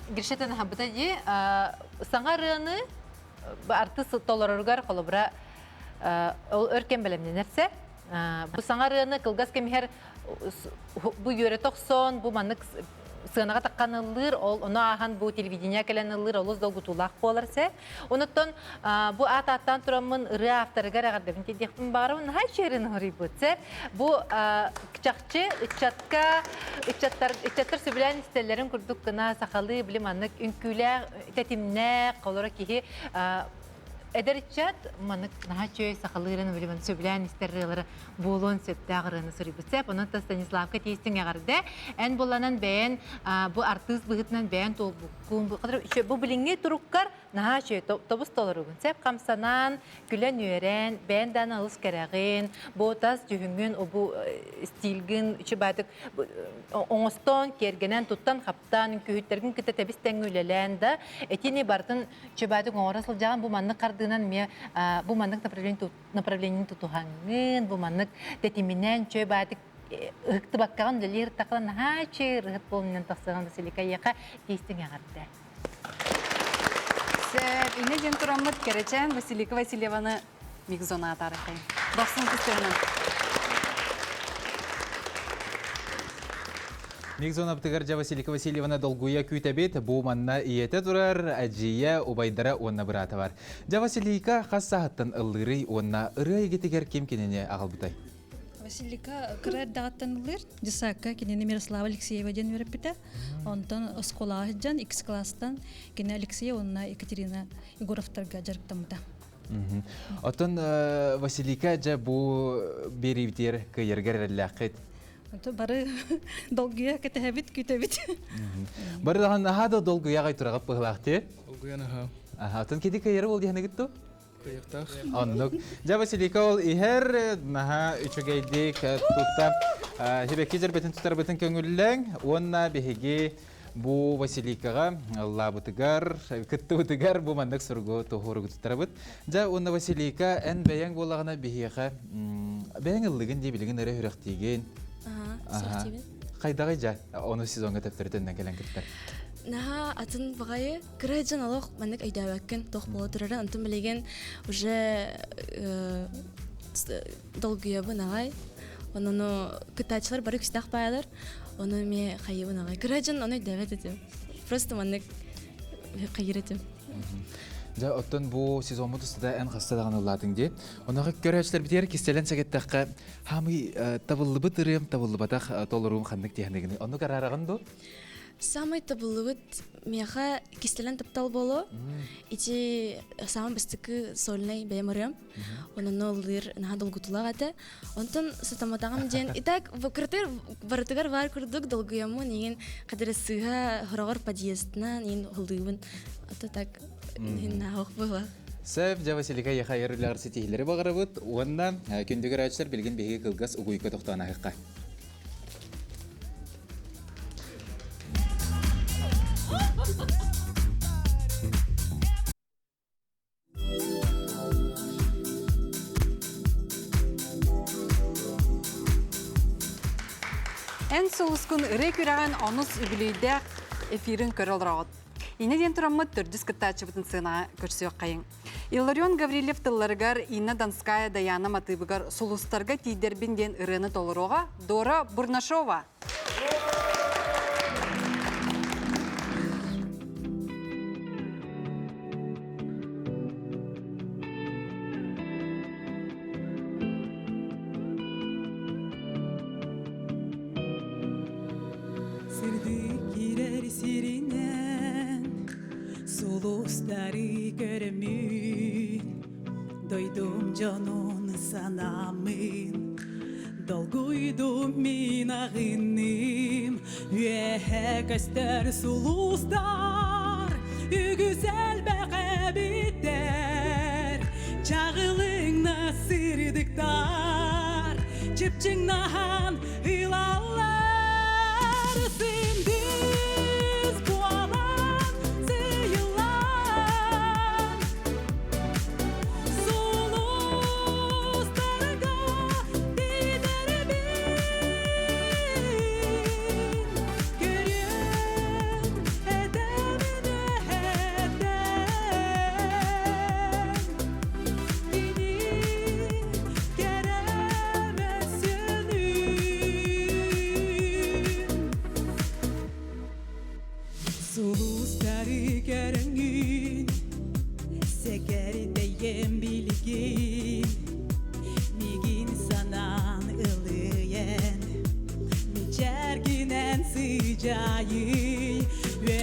гіршетін хабыта де, саңарыны арты толырырғар қолыбыра өркен білімден әрсе. Бұл саңарыны қылғас кемігер бұл үйері тоқсон, бұл манық сығынаға таққан ұлыр, оны аған бұл телевидения кәлен ұлыр, олыз долғы тулақ боларсы. Оныттан бұл ат-аттан тұрамын ұры авторығар ағардабын тедекпін бары, оны хай шерін ғыры бұтсер. Бұл кчақчы, үтчаттар сөбілән істелерін күрдік қына сақалы білім анық үнкілі тәтімне қолыра кейі Эдерчат манық наға чөй сақалырын білімін сөбілән істеррелері болуын сөпті ағырыны сұры бұтсеп. Оның Станиславка тейістің ағырды. Ән боланан бәйін, бұл артыз бұғытынан бәйін тол бұққын бұқыдыр. Бұл біліңе тұрыққар наха чөй тобус толоругун. Сеп камсанан, күлен үйерен, бәнден алыс керегин, ботас жүхүнгүн, обу стилгин, үчі бәдік оңостон, кергенен, туттан, хаптан, күйіттергін кіті тәбістен үлелен да, этини бартын үчі бәдік оңырасыл жаған бұл маннық қардығынан бұл маннық направлениен тұтуғанғын, бұл маннық тәтімінен чөй бәдік ықты баққаған дөлер тақылан хачы рыхыт болынан тақсыған Василика яқа кейстің ағатты. Ине ден тұрамыд керечен Василика Васильеваны мигзона атарықай. Басын күстерінен. Мигзона птыгар жа Василика Васильевна долгуя күйтәбет, бұл манна иеті тұрар, әджия, обайдара онна біраты бар. Жа Василика қас сағаттан ыллырый онна ыры егетігер кем кенене ағал бұтай? Василика кырар дағаттанылыр, жысаққа кенені Мирослава Алексеева ден веріп біті. Онтан осколағы жан, X класстан кені Алексея, онна Екатерина Егоровтарға жарықтамыда. Отын Василика жа бұл берівдер көйергер әліқет? Бары долгуя кәтәбіт, күтәбіт. Бары даған ағада долгуя ғай тұрағып бұғылақты? Долгуя наға. Отын кеді көйері ол дегені күтті? Көйектақ. Оннық. Жа Василика ол ихер, наға үчігейдік тұтта хебекке жербетін тұтар бетін көңілің, онна бігеге бұл Василикаға Алла бұтығар, күтті бұтығар бұл мандық сұрғы тұғырғы тұтар бұт. Жа онна Василика ән бәйен болағына бігеға бәйен ұлығын дебілігін әрі хүріқтеген. Қайдағай жа, оны сезонға тәптірден кәлін күттір. Наха атын бағайы кірайджан алақ мәнік айдабәккен тоқ болы тұрары антын білеген уже долгуябы нағай. Оны күттачылар бары күстақ байалар. Оны ме қайыбы нағай. Кірайджан оны дәвет етім. Просто мәнік қайыр етім. Жа оттан бұл сезон мұтысыда ән қастадаған ұладың де. Онаға көрәчілер бітер кестелен сәгеттаққа хамы табылы бұтырым, табылы батақ толыруым қандық дейіндегіне. Оны қарараған до? Самый табылыгыт меха кистелен таптал боло. Ити самый бастыкы сольный бәймәрем. Onun olur naha dolgutulagate. Ondan satamadan dien. İtak vakırtır vartıgar var kurduk dolguyamu niyen kadar sıha hırağır padiyestna niyen hıldığın. Atatak naha okbala. Сәп жа Василика яха ерлер сетихләре багырыбыт. Онда көндөгөр ачылар билген беге кылгас угуйка токтана хакка. Эн соускун ыры күрәгән анус үбилейдә эфирин көрөлрәгат. Ине ден тураммыт төрдүс кыттачыбытын сына көрсөк кайын. Иларион Гаврилев тылларыгар Инна Донская Даяна Матыбыгар сулустарга тидербин ден ырыны толырога Дора Бурнашова. Sulusları görümün Doydum canını sanamın Dolguydum min ağınım Üye göster suluslar Güzel beğe biter Çağılın nasırdıktar Çıpçın nahan hilallar Sindiz bu alan zeylan Suluslarga diderbin Görün edemine heden Beni Sulusları görüngün Sekerdeyen bilgin Migin sanan ılıyen Meçerginen sıcayı Ve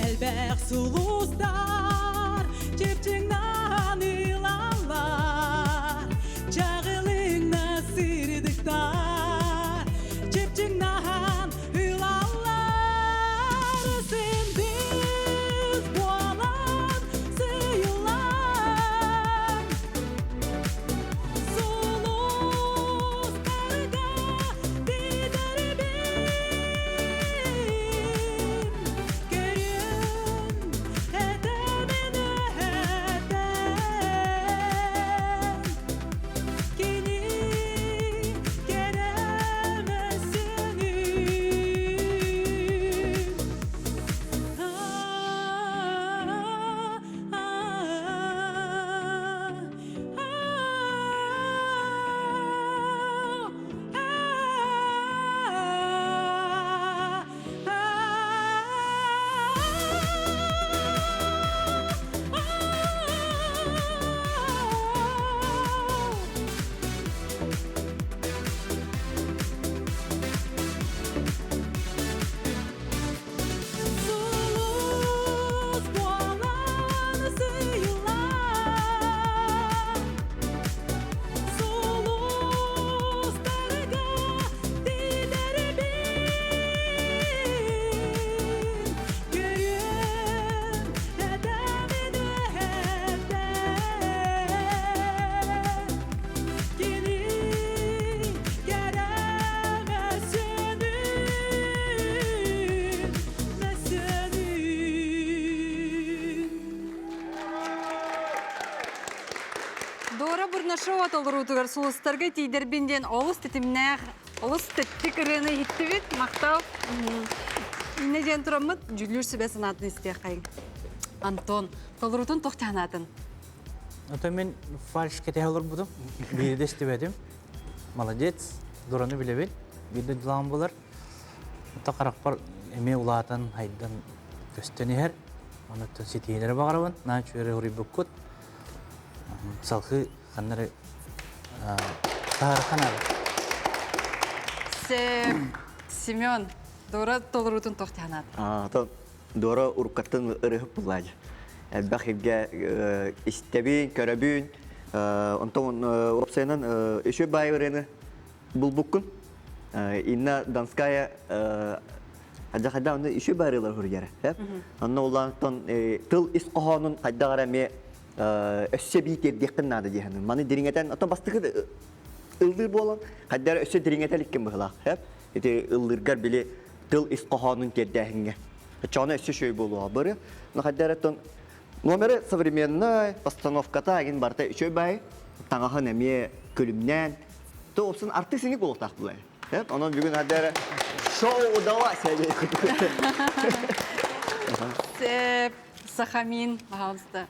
elbek suluslar Çepçinden ilanlar Çağılın nasırdıklar Çepçinden ilanlar Sindiz bu alan шоу толырутугар сулустарга тейдербинден олус тетимнәх, олус теттик ырыны хиттибит, мақтау. Инне жен турамыт, жүлүр сүбе санатын истея қайын. Антон, толырутун тоқтанатын. Это мен фальш кете алыр будым. Бирде истебедим. Молодец. Дураны билебел. Бирде дулам болар. Та каракпар эме улатан хайдан көстөнер. Аны та сетелер багарабын. На чөре ури букут. Салхы ханнары тарханар. Семен, дора толырутун тоқтанат. Та дора уркаттын ырыгып булаж. Әлбәхибгә истебин, көрәбин, онтон опсайнан еще байырыны булбуккун. Инна Донская аджахада онда еще байырылар хургара. Анна улантон тыл исқохонун кайдагара ме өссеби тердеккин нады дигән. Маны дириңетен ата бастыгы ылдыр болан, кайдара өссе дириңетелик кем была. Эти ылдыргар биле тыл исқохонун тердәһингә. Чаны өссе шөй болуа бары. Кайдаратон номеры современная, постановка-то один барта еще бай, таңахан әме көлімнен, то опсын артисini болуқтақ бұлай. Онын бүгін әдері шоу удалась әбей Сеп, Сахамин, пожалуйста.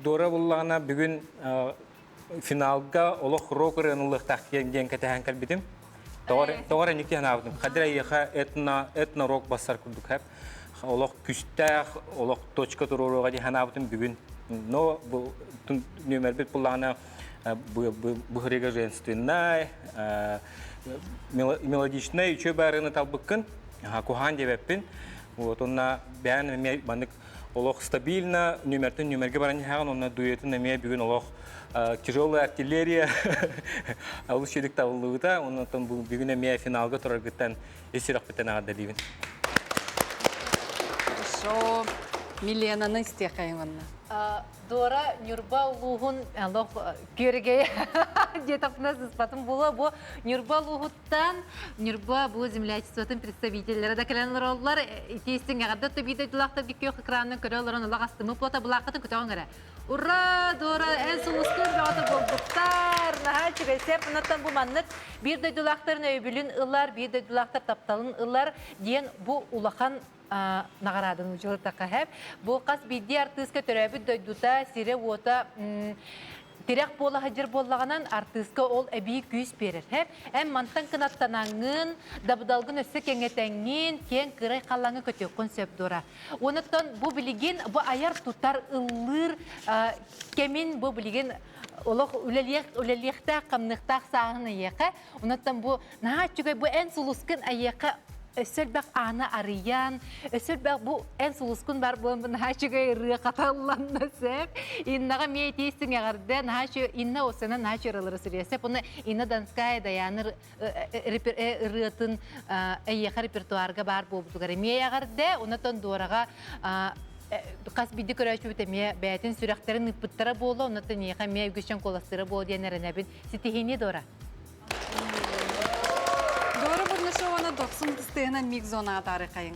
Дора бұллағына бүгін финалға олық рок-ырынылық тақиен кәтәхән кәлбедім. Тоғар әніктен абдым. Қадыр әйеға этно-рок басар күрдік әп. Олық күстәқ, олық точка тұруруға дейін абытын бүгін. Но нөмір бет бұлағына бұғырыға женственнай, мелодичнай, үші бәріні талбыққын, кухан деп әппін. Онына бән бандық олық стабильна, нөмірге баран жаған, онына дуетін әме бүгін олық тяжелая артиллерия, алыс шедік табылуыда, онына бүгін әме финалға тұрарғыттан есірақ бітен ағады дейбін. Шо Миленаны истея қайын онына. Дора Нюрба улуғын көрге детапнас испатын болу. Бұл Нюрба улуғыттан, Нюрба бұл землячествотын представителері да кәләнлер олар. Тестің ағадда төбейді дұлақтар кекеуқ экранын көрі оларын ұлақ астымы плата бұлақытын күтіғын әрі. Ура, Дора, ән сұлыстыр жоғаты болдықтар. Наға чүгәсеп, ұнаттан бұл маннық бірді дұлақтарын өйбілін ұлар, бірді дұлақтар тапталын ұлар ден бұл ұлақан нағарадың жылы тақа Бұл қас бейді артыска төрәбі дөйдута, сире ота терек бола хажыр болағанан артыска ол әбей күйіс берір. Әм мантан кынаттанаңын, дабыдалғын өсі кеңетәңін, кен кырай қалаңы көтек концепт Дора. Онықтан бұл білеген, бұл аяр тұтар ұлыр, кемін бұл білеген олық үлеліқта, қамнықтақ сағыны еқі. Онықтан бұл, наға чүгай бұл ән сұлысқын аяқы Өсөлбәк аны арыян, өсөлбәк бұл ән сұлысқын бар болын бұл нәшіғай ұры қаталыланны сәп. Иннаға мей тейстің әғарды, инна осына нәші ұрылыры сүресіп. Оны инна Донская даяныр ұрытын әйеқа репертуарға бар болдығары. Мей әғарды, онытын Дораға қас биді көрәші өтеме бәйтін сүрәқтерін үппіттара болу, онытын еқа мей үгішен қоластыры болу дейін әрінәбін. Сетихіне Дора. Дора бұрны шоуына 90 тыстығына миг зона атары қайын.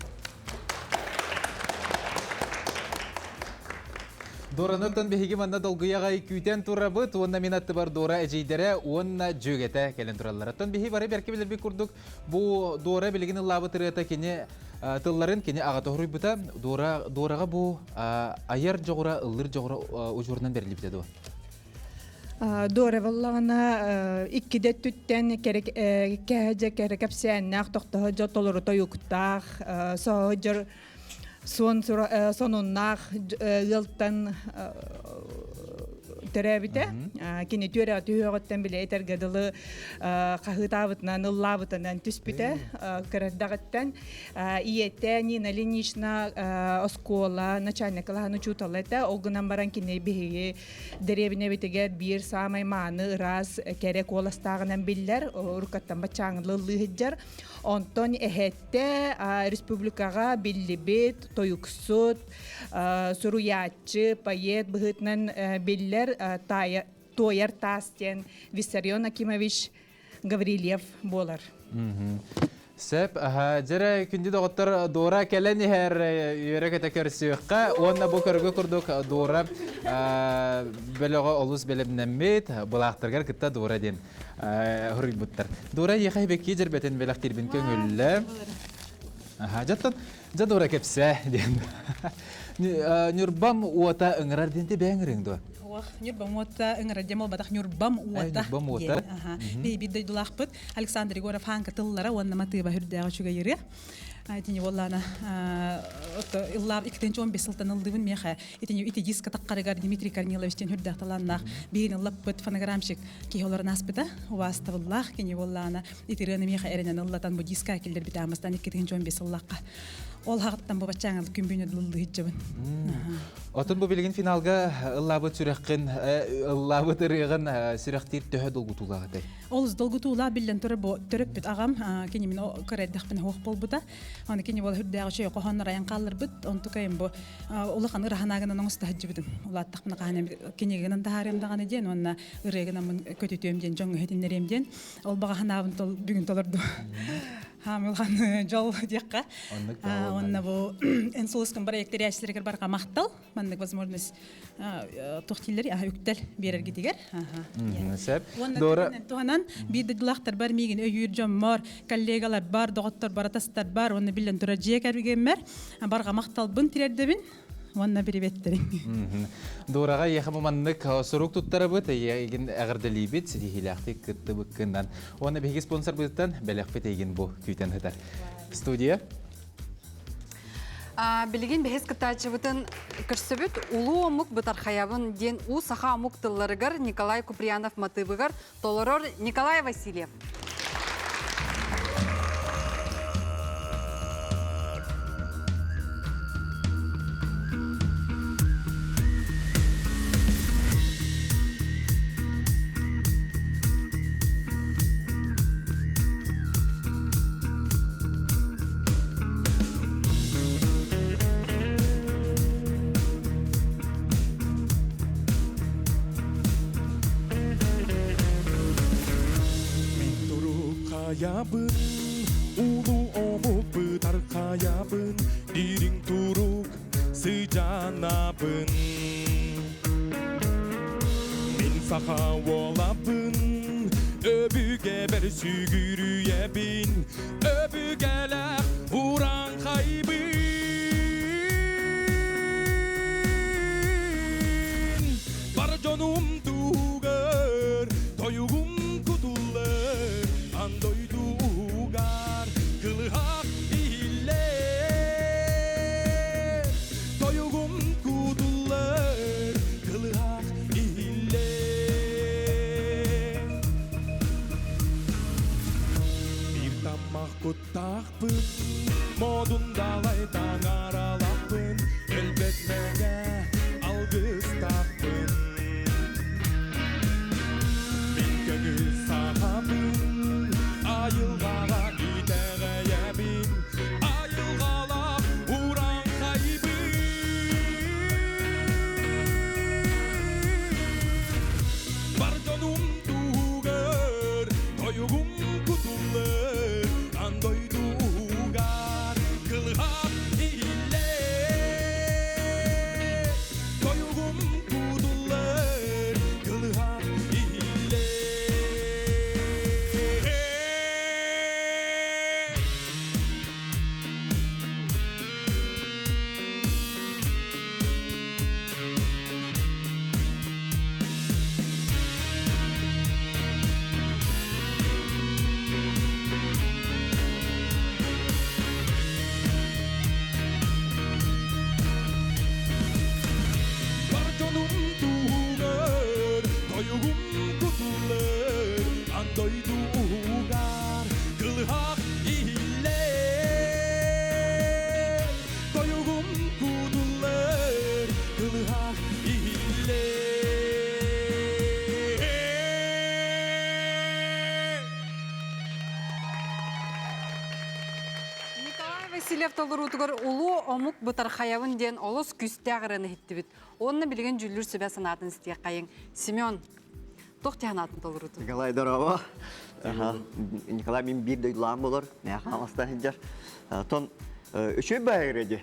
Доранықтан бейгі манна долгыяға күйтен тұра бұд, онна минатты бар Дора әжейдері, онна жөгеті кәлін тұралар. Аттан бейгі бары бәрке білер бей күрдік, бұл Дора білігін лабы тұрыта кене тылларын кене ағаты ғырый бұта, Дораға бұл аяр жоғыра, ұллыр жоғыра ұжырынан бәрілі бітеді бұл. Дора валлағына иккидет түттен кәжі кәрекәп сәннәқ тоқтағы жа толырыта юқтақ, соғыжыр сонуннақ ғылттан терәбите, кені түрі түйіғыттан біле етергеділі қағытабытынан, ұллабытынан түспіте, кірдағыттан, иетте Нина Ленишна оскола, начальникалағаны чуталыты, олғынан баран кені бейге дәребіне бітігер бір самай маны ұраз керек оластағынан білдер, ұрқаттан бачаңылы лығыджар, онтон әхетте республикаға білі бет, тойықсыт, сұруятчы, пает бұғытынан білдер, Тояр Тастен, Виссарион Акимович Гаврилев болар. Сәп, жәрі күнді доғыттыр Дора кәлен ехер үйерек әті көрсіуіққа. Онна бұл көргі күрдік Дора бөліға олыс бәлімнәмет, бұлақтырғар күтті Дора ден хүрік бұттар. Дора еқай бәкке жербетін бәліқ кербін көңілі. Жаттан, жа Дора кәпсә ден. Нүрбам уата ұңырар денде бәңірің дуа. Нюрбам уата ыңыра демол бадах нюрбам уата. Нюрбам уата. Бейбидой дулақпыт Александр Егоров ханка тыллара онна матыба хүрдәға чуга йыры. Тине воллана иллар 2015 сылтан ылдыбын меха. Тине ити диска таққарыгар Дмитрий Корниловичтен хүрдәқ таланнақ. Бейін ыллаппыт фонограммщик кейоларын аспыта. Уаставыллах кене воллана итираны меха әрінен ыллатан бу диска келдер бітамыстан 2015 сыллаққа. Ол хағыттан бұл бачаңыл күмбүйіне дылды хиджабын. Отын бұл білген финалға ыллабыт сүрәққін, ыллабыт ырығын сүрәқтер төхі долгутулағыдай. Ол долгутула білден түріп біт ағам, кені мен көрәддіқпін хоқ бол бұта. Оны кені бол хүрдәғі шөй қоғаныр аян қалыр бұт. Оны тұқайын бұл олыған ырағанағынан оңысты хиджі бідім. Ол аттақпына қағанем кенегінен дағаремдағаны ден, онына ырығынан көтетуемден, жоңғы хетінлеремден. Ол бағанабын бүгін толырды. Хамилхан жол дияққа. Онна бұл энсулыскын бар ектері әшілерігер барға мақтал. Мандық возможность тоқтилері үктел берерге дегер. Онна туғанан бейді дұлақтар бар меген өйір жон мар, коллегалар бар, доғыттар бар, атастар бар. Онна білден тұра жек әрбеген мәр. Барға мақтал бұн тірердебін. Онна беребеттерін. Дораға еқі мамандық сұруқ тұттары бұд, еген әғірділі бет, сетихилақты күтті бұққындан. Оны бейгі спонсор бұдттан бәліқ бет еген бұл күйтен ғыдар. Студия? Білген бәхес кітачы бұтын күрсібіт ұлу омық бұтар қаябын ден у саха омық тылларығыр Николай Куприянов матыбығыр толырор Николай Васильев. Kayabın, ulu omuk bıtar kayabın, diring turuk sıcanabın. Min saka volabın, öbüge ber sügürüyebin, öbügeler uran kaybın. Bar canım tuğer, toyugum kutullar, andoy dugar, kılıhak iller. Toyugum kutullar, kılıhak iller. Bir tamak kutakpın, modundalay tangaralapın, elbet mege algıs tapın. Bin gönül sahabın, ayılgala gideğeye bin, ayılgala uğran kaybın. Var canım tuğer, toyugum kutullar, andoy dugar, kılıhak iller. Toyugum kutullar, kılıhak iller. Var canım tuğer, toyugum kutullar, andoy dugar, kılıhak iller. Toyugum kutullar, kılıhak iller. Николай Васильев толырутығыр ұлу омық бұтар қаябын ден олыс күсті ағырыны хетті біт. Онны білген жүлір сөбе санатын істе қайын. Семен, Тоқ тиянатын толыруту. Николай Дорова. Николай мен бир дойлам болар. Мен хамастан хиджар. Тон үшөй байгыреди.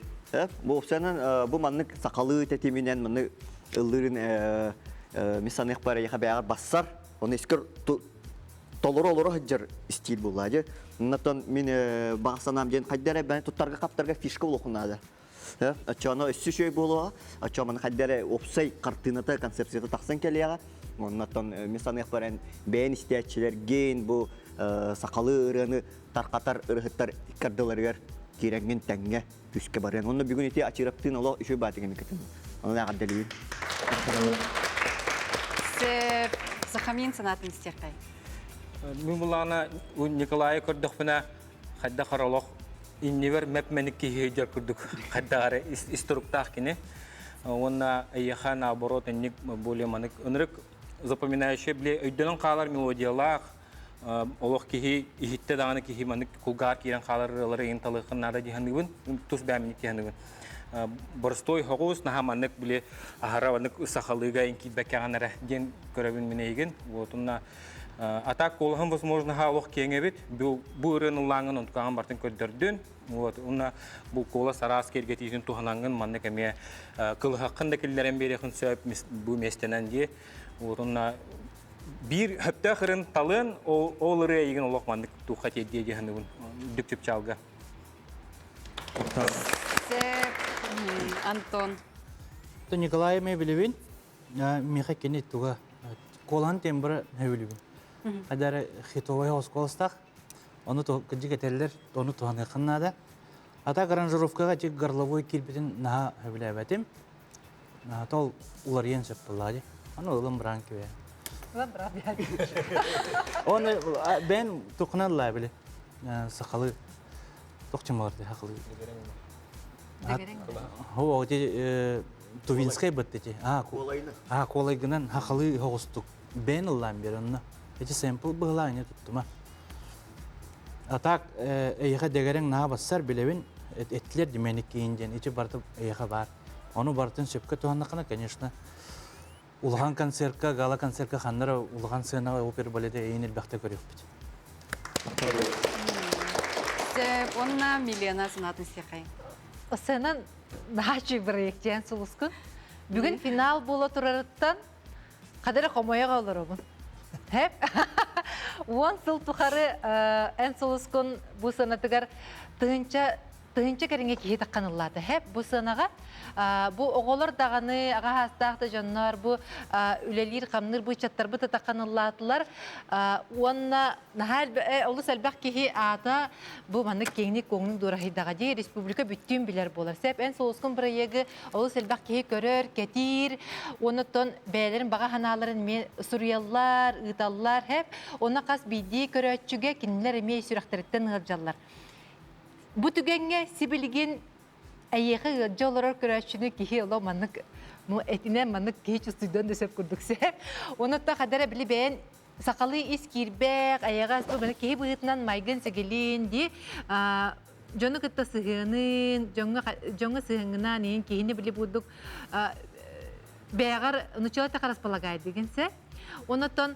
Бу опсанын бу маннык сакалы тетиминен маны ыллырын мисаных пара яха байгар бассар. Оны искер толору хиджар стиль булады. Натон мен багсанам ден кайдара бен туттарга каптарга фишка улукунады. Ачаны өссүшөй болуа. Ачамын кайдара опсай картината концепцияда таксан келияга. Оннан мисаных паран бен истиячилер ген бу сакалы ырыны таркатар ырыхыттар кардыларгар киреңген тәңге түскө баран. Онны бүгүн эти ачыраптын оло үшө батыгын кетем. Аны гаддалып. Се Сахамин санатын истеркай. Мен булана Николай көрдөхпүнө хадда харалох иннивер мэпменик кийжер көрдүк. Хаддагары инструктах кине. Онна яха наоборот ник более манык өнрөк запоминающий бле өйдөнөн калар мелодиялар олох кихи ихитте даганы кихи манык кулгар кирен каларлары инталыкын нада диханыбын тус бамник диханыбын. Борстой хогус наха манык бле ахараванык сахалыга инки бекаганара ген көрөбүн менеген. Вот онна атак колхан возможно халох кеңебит бу рынылаңын онткаган бартын көддөрдүн. Вот онна бу кола сарас кергетизин туханангын маннык эме кылхакында киллерен берехин сөп бу местенен ди. Вот онна бир хөптөхрын талын олыры еген олох маннык тухат едди диханыбын дүктүп чалга. Антон. То Николай Мебелевин, Миха Кенет туга колан тембра хевелевин. Адар хитовай хосколстах, оны то кыжыгетелер, оны туханы кыннада. Ата аранжировкага тек горловой кирпитин наха хевелебетим. Тол улар ен септалады. Аны улым бранки бе. Оны бен тукналла биле. Сакалы токчумаларды хакылы. Хо оти Тувинскай баттети. Колайгынан хакалы хогустук. Бен улам беренна. Эти сэмпл быгылаgne туттума. Атак эйха дегерен на бассар билевин этлер дименик кейинден ичи бартып эйха бар. Оны бартын сөпкө туганнакына, конечно, улган концертка, гала концертка ханнара улган сценага опер баледе эйнел бахта көрөппүт. Онна Милена санатын сехай. Осынан нахачы біректен сұлысқын. Бүгін финал бола тұрарыттан қадары қомаяға оларымын. Хеп? Он сыл тұқары ән сұлысқын бұл санатығар тығынча кәріңе кейі таққанылады. Хеп? Бұл санаға бұл оғылар дағаны, аға хастақты жаннар, бұл үлелер қамныр, бұл чаттар бұты таққанылатылар. Онна олыс әлбәқ кейі ата бұл маңны кеңнік көңнің дұрахидаға дей республика бүттен білер болар. Сәп ән соғысқын бір егі олыс әлбәқ кейі көрір, кетір, оныттон бәлерін баға ханаларын мен сұриялар, ұйталар, хеп, оны қас бейдей көрәтчіге кенілер емей сүрақтарыттен ғыржалар. Бұл түгенге сибілген әйеқі жолырар көрәтшіні кейі олау маңнық этинен маннык кейч студент дөсөп курдук сеп. Онотта кадара били бен сакалы ис кирбек, аягас бу бен кей быытынан майгын сегелин ди жону кытта сыгынын, жоңга сыгынынан ин кейини били будук бегар нучалата караспалагай дегенсе. Оноттон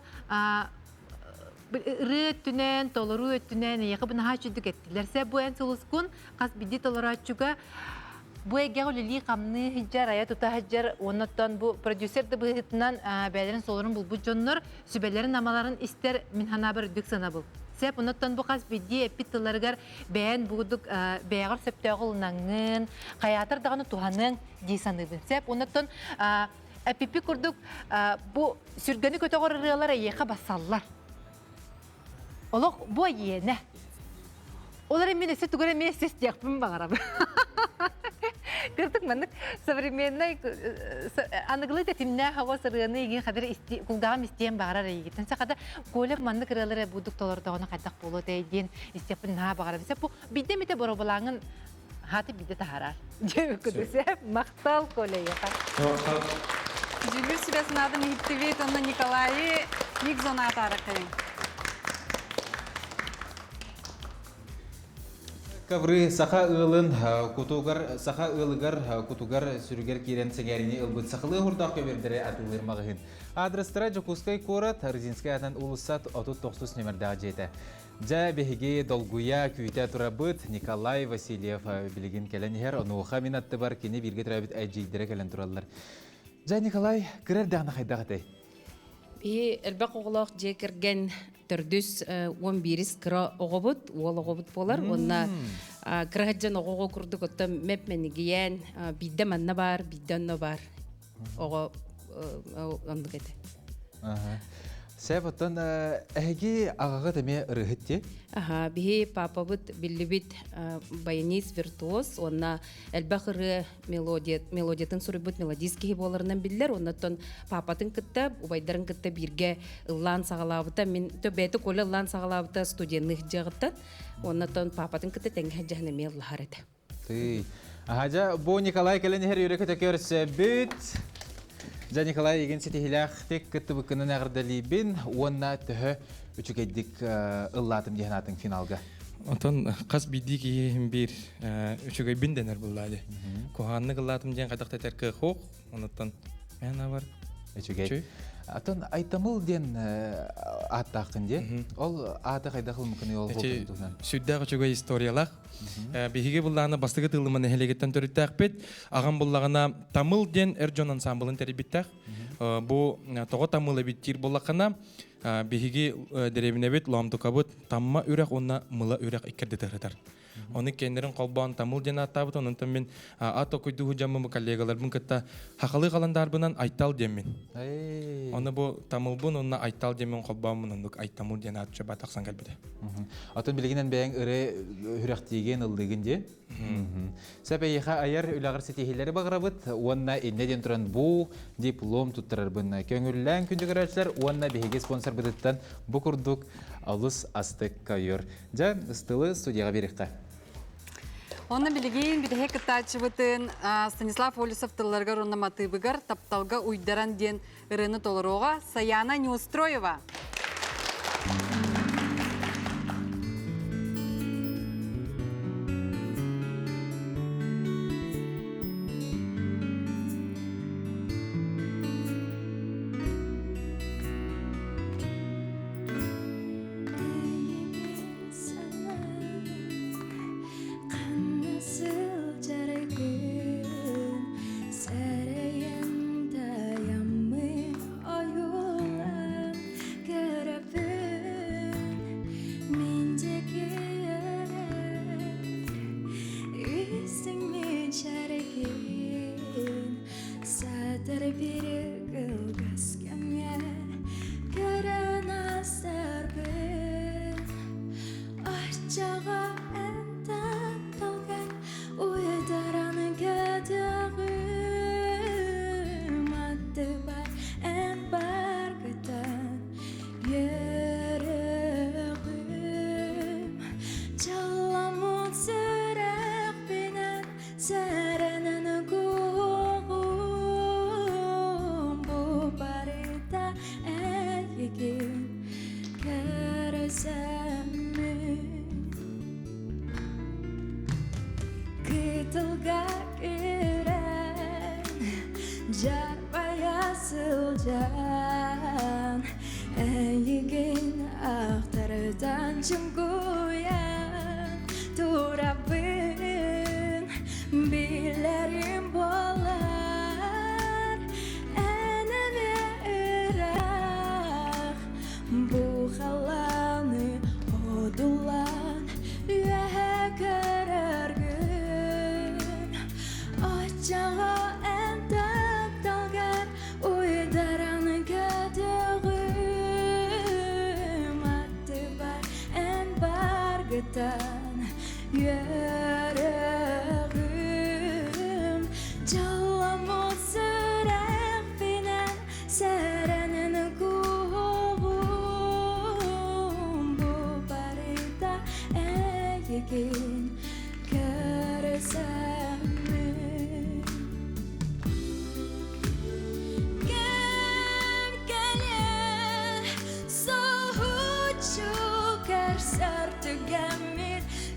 рыттүнен, толору өттүнен яқыбын хачудук еттилер. Сеп бу эн сулускун кас биди толорачуга бу эгеу лили камны хиджар ая тута хиджар оноттон бу продюсерді быытынан бәлерин солорун бул бу жоннор сүбелерин намаларын истер минхана бір дүк сана бул. Сеп оноттон бу кас биди эпиттыларгар бәен будук бәягар сөптөгүлнаңын, каятыр даганы туханын дисаныбын. Сеп оноттон эпипи курдук бу сүргөнү көтөгөр ырыалар эйеха басаллар. Олох бу айене. Олар мен эсе тугара мен эсе стяхпын багарам. Кыртык мандык современный аныглыта тимне хава сырыны иген хадыр кулгам истем багарар ийгитен сакада колеп мандык рылары будук толордогона кайдак боло дейден истепин на багарам. Сеп бу бидде мете боробалаңын хаты бидде тахарар. Жеп көдөсө мактал колеяка. Жюлю себя снадо миттивит он на Николае Никзона Таракай. Кавры саха ылын кутугар саха ылыгар кутугар сүргер кирен сеңерини ылбыт сахылы хурдак көбердере атылыр магын. Адрестра Жокускай корат Резинский атан улуссат 39 номерда жете. Жа беге долгуя күйтә турабыт Николай Васильев билеген келенер ону хаминатты бар кини бирге турабыт әҗидере келен тураллар. Жа Николай кирер дагына хайдагытай. Би элбак оглак жекерген төрдүс 11 кыра огобут, ол огобут болар. Онна кырахаджан огого курдук отта мепменигиен бидде манна бар, бидданно бар. Ого ондукете. Сәбәттән әге агага теме рыгытте. Би папабыт биллибит баянист виртуоз, онна элбахыры мелодиятын сурыбыт мелодийский боларынан биллер, оннан папатын кытта, убайдарын кытта бирге ыллан сагалабыта, мен төбәті колы ыллан сагалабыта студенных жагыттан, оннан папатын кытта тәңге жахны мел лахарыды. Ажа, бу Николай келенер үрекеті көрсе бит. Жа Николай еген сетихилях тек кытты бұкынын ағырдалибін, онна түхі үчігеддік ыллатым дегенатын финалға. Онтон қас бидік егін бір үчігейбін денер бұллады. Куханны ыллатым деген қадақта тәркі қоқ, оныттан мәна бар. Үчігей. Атон айтамыл ден аттақын де, ол аты қайдақыл мүкіні ол қолтын. Сүддағы үчігей историялақ. Бехиге бұллағына бастығы тылымын әхелегеттен төріттәқ бет. Аған бұллағына тамыл ден әржон ансамблын тәрібіттәқ. Бұл тоғы тамылы біттір бұллақына бехиге деревіне бет луамтуқа бұд тамма үрәқ, онна мұла үрәқ иккерді тәрітар. Оны кендерін қолбауын тамыл ден аттабыт, онынтан мен ато көйдіғу жаммы коллегалар бұн кітта хақылы қаландар бұнан айтал демен. Оны бұл тамыл бұн, онына айтал демен қолбауын мұнындық айтамыл ден атшы батақсан кәлбеді. Атын білгенен бәйін үрі үрәқтеген ұлдығынде. Сәпе еға айар үлағыр сетехелері бағырабыт, онына еннеден тұран бұл диплом тұттырар бұнна. Көңіллән күндігір әлшілер, онына бейге спонсор бұдыттан бұл күрдік алыс астық кайыр. Жа, ұстылы студияға беріққа. Оны білген бидеге кытачы бұтын Станислав Олесов тылларга ронаматы бұгар тапталға уйдаран ден ырыны толыруға Саяна Неустроева.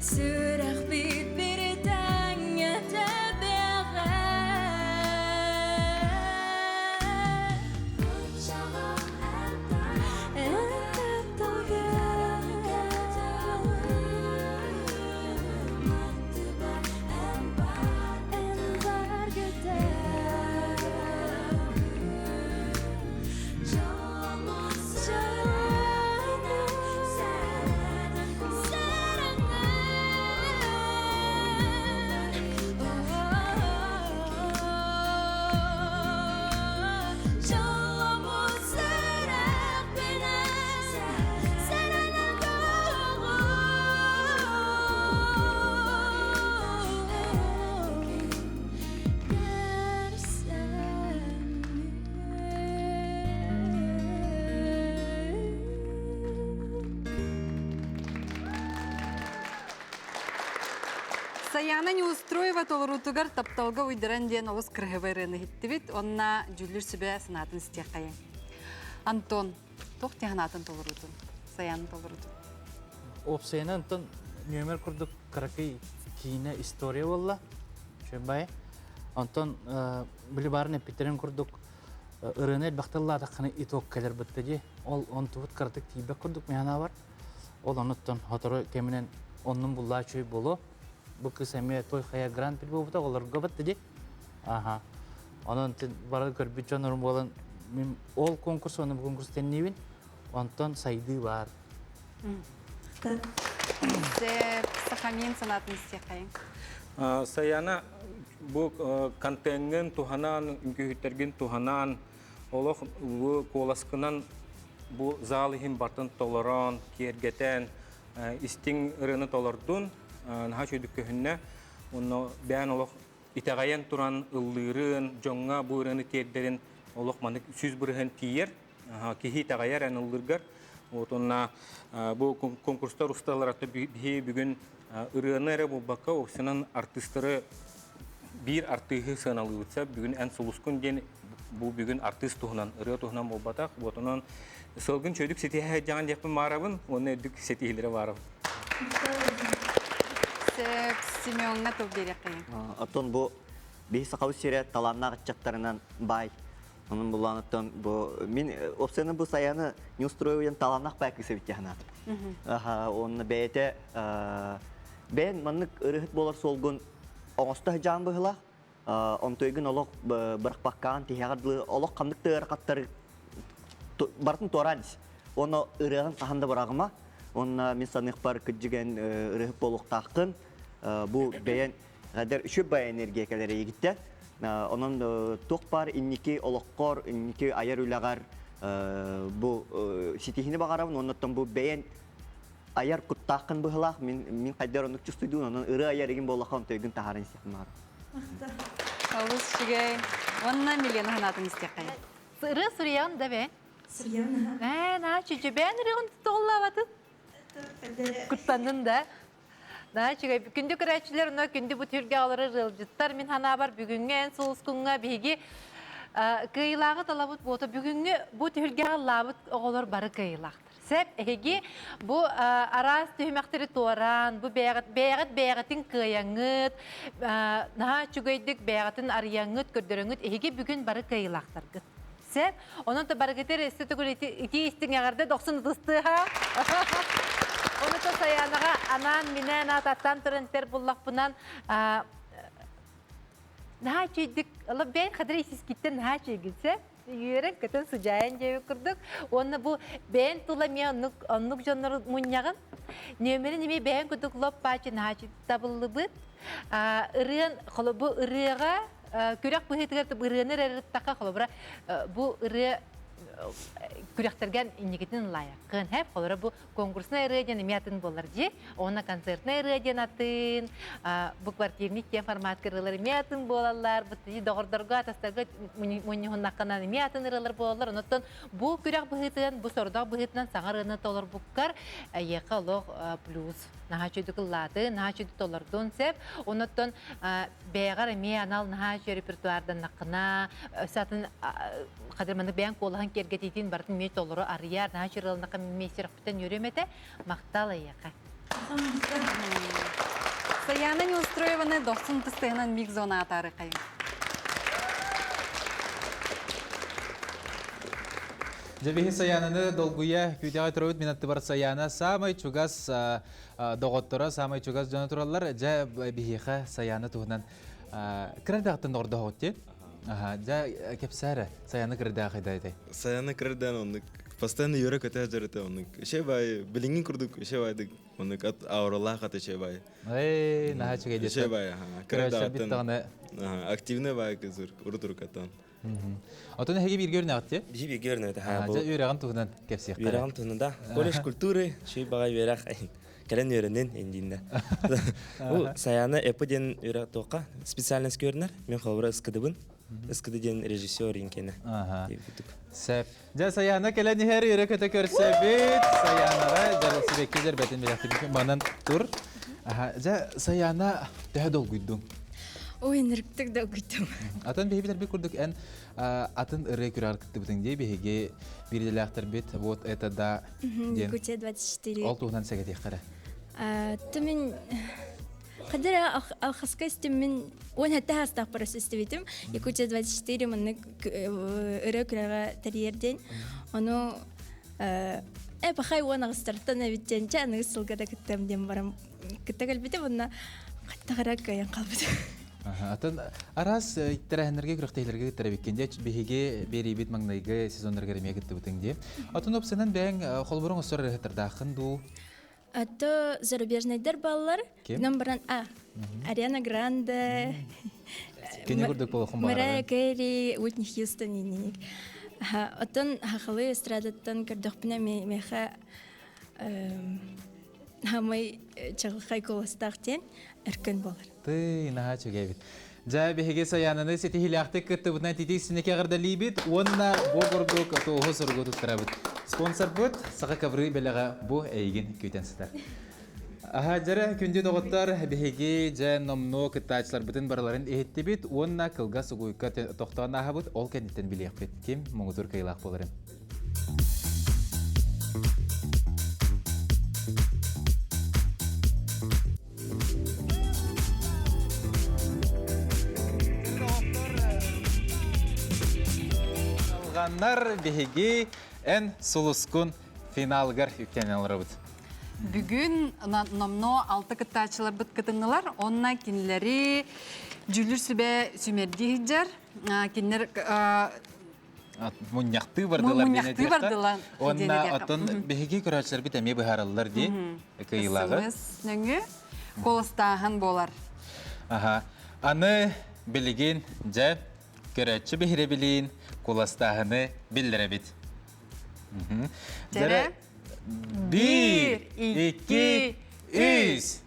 Sıraq bir Саяна не устроива толорутугар тапталга уйдыран ден олыс кыргыбайрыны хиттибит, онна жүллүр сүбе сынатын стекайын. Антон, тоқ тиханатын толорутун, Саяны толорутун. Опсайна Антон нөмер курдук каракай кийне история болла. Шөбай. Антон били барын эпитерин курдук ырыны бакталла такны иток келер биттеди. Ол он тубут кырдык тийбе курдук механа бар. Ол оныттон хотору кеминен оннун булла чөй болу. Бу кысаме той хая гран-при болбута олар габаттеди. Аха. Онон бары көрбүт жонорум болон ол конкурс оны конкурс теннебин. Антон сайды бар. Сеп сахамин сынатын стекайын. Саяна bu kantengen tuhanan ünkühüttergen tuhanan olok bu kolaskınan bu zalihim bartın toleran kergeten isting ırını tolerdun naha çöydük köhünne onu ben olok itagayen turan ıllırın jonga bu ırını terderin olok manık süz bırıhın tiyer kihi itagayer en ıllırgar otonna bu konkurslar ustalar atı bugün ırını ere bu baka oksanın artistleri bir artığı sanalıwıtsa bugün en soluskun den bu bugün artist tuhunan ırı tuhunan bolbatak botonon sılgın çöydük setihe jangan yapın marabın onu edük setihilere varab. Sep Simeon'a top gerekayın. Aton bu bir sakav sire talanna gıçaklarından bay. Onun bulanıttan bu min opsiyonu bu sayanı ne устроюен talannak belki sevitjahna. Aha onu beyte ben manık ırıhıt bolar solgun Oğuzda can bıhla, ontuygun olok bırakpakkan tihadlı olok kandıktı rakatları bartın toranis. Onu ırığın sahanda bırakma, onu misanık par kıcıgen ırıhıp olok takın. Bu beyen kadar şu bay enerjiye kadar iyi gitti. Onun tok par inniki olokkor, inniki ayar ülagar bu sitihini bakarabın. Ondan bu beyen ayar kuttakan bıhla, min kadar onu çüstüydü, onun ırı ayar egin bollakam töygün taharan istekmar. Sağlıs şigay, onna milyon hanatın istekayın. Irı Suriyan da be. Suriyan ha çocuğu ben ırığın tutullamadın. Kutlandın da. Çünkü günde kıraççılar ona günde bu türge alırı rılcıtlar min hana var bugünkü en soğuskunga bigi kıyılağı talabıt bu bugünkü bu türge alabıt oğulur barı kıyılaktır. Sep egi bu aras tühmektiri toran bu beğatin kıyangıt naha çügeydik beğatin arayangıt kördürüngüt egi bugün barı kıyılaktır. Sep onun da barı getir istetikul iti istin ağırda 90 dıstı ha. Onu da sayanağa anan minen atattan törenter bullak bunan naha çüydik Allah ben kadar isiz gitten naha çüygülse yürek kötün sıcağın cevi kurduk. Onu bu ben tulamaya onluk canları munyağın. Nömeri nemi ben kuduk lop paçı naha çüydik tabıllı bıt. Irığın, bu ırığa kürek bu hitigardı bu ırığını rırıttaka bu ırığı күрәхтәргән иннигетин лайыкын һәп холора бу конкурсна эрәдән миятын булар ди она концертна эрәдән атын бу квартирник тем формат кырылар миятын булалар бу ди догордорга тастарга муньхуннаккана миятын эрәләр булалар онтон бу күрәх быһытын бу сорда быһытнан саңарыны толор буккар яқалык плюс нахачыдыкыллаты нахачыды толордон сеп онтон бәгәр миянал нахач репертуардан накына сатын кадырманы бәян колган кергетитин бартын мет толору арыяр нахачырылнакы местерхтен йөрөмете мактал яка. Саяна не устроиваны 90 тыстыгынан миг зона атары кайын. Жабихи саянаны долгуя күйтеға тұрауыд минатты бар саяна самай чугас доғыттыра, самай чугас жаны тұралар жа бихиға саяны туғынан кірдіғаттын орда хоғытте. Жа кепсәрі саяны кірдіға қайдайды? Саяны кірдіған ондық постоянно йөрі көте жүріті ондық. Ше бай, біліңін күрдік, ше байдық ондық ауыралақ аты ше бай. Наға чуға едеті? Ше бай, кірдіғаттын активны бай күзір, ұры-тұры каттан. Отон хеги бир көрнө атты? Бир көрнө да. Жа үйрөгөн тугунан кепсек. Үйрөгөн тугунда. Колледж культуры шүй багай берак. Келен үйрөнөн эндинде. Бу саяны эпиден үйрөк тока специальность көрнөр. Мен холбора скыдыбын. Скыдыден режиссер инкене. Сеп. Жа саяны келен хер үйрөкөтө көрсөбүт. Саянага жара сибекке жербетин берет. Манан тур. Жа саяна тәһә долгуйдың. Ой, нырктык да гыттым. Атын беһи бер күрдүк эн атын ыры күрәр кытты битен ди беһиге бирделәхтер бит вот это да. Якутия 24. Алтугынан сәгәт яқара. Тымин Қадыра алхаскастым мен он хәтта хастақ парасы істебетім. Якутия 24 мұны ұры күрәға тәрерден. Оны пахай он ағыстартан әбіттен чәні сылғада күттім дем барам. Күтті кәлбетім, онына қаттағырақ қайын қалбыды. Атын арас иттәрәһеннәргә күрәктәйләргә тәрәбиккәндә беһиге берибит маңнайгы сезоннарга ремия китте бүтәңдә. Атын опсынан бәң холбурың сор рәхәтердәхын ду. Ато зарубежнайдар баллар. Нам баран Ариана Гранде. Кене күрдек булган бар. Мария Кэри, Уитни Хьюстон инек. Атын хахалы эстрадаттан көрдөх бина меха хамай чагылхай коластактен эркен болар. Ты наха чөгәбит. Жа беһиге саянаны сети хилахты кытты бутна титисинеке гырдалибит. Онна богордук атоһо сорго туттарабыт. Спонсор бут сага кабры белега бу эйген көйтәнсетер. Жара күнде доғыттар беһиге жа номно кытачлар бутын барларын эһетте бит. Онна кылга сугуйка тоқтан аһа бут. Ол кәннеттен билек бит. Ким моңутур кайлах боларын. Алганнар беһиге эн сулускун финалгар үктәнәләр бит. Бүгін номно 6 кыттачылар бит кытыңнылар. Онна кинләре жүлүр сүбә сүмерди хиҗар. Кинләр Муньяхты бардылар бардылар. Онна атын беһиге көрәчләр бит әме баһараллар ди. Кыйлагы. Нәңге колыстаһын болар. Аны билеген жа көрәчче беһире билин. Kulastahını bildirebit. Tere? 1, 2, 3.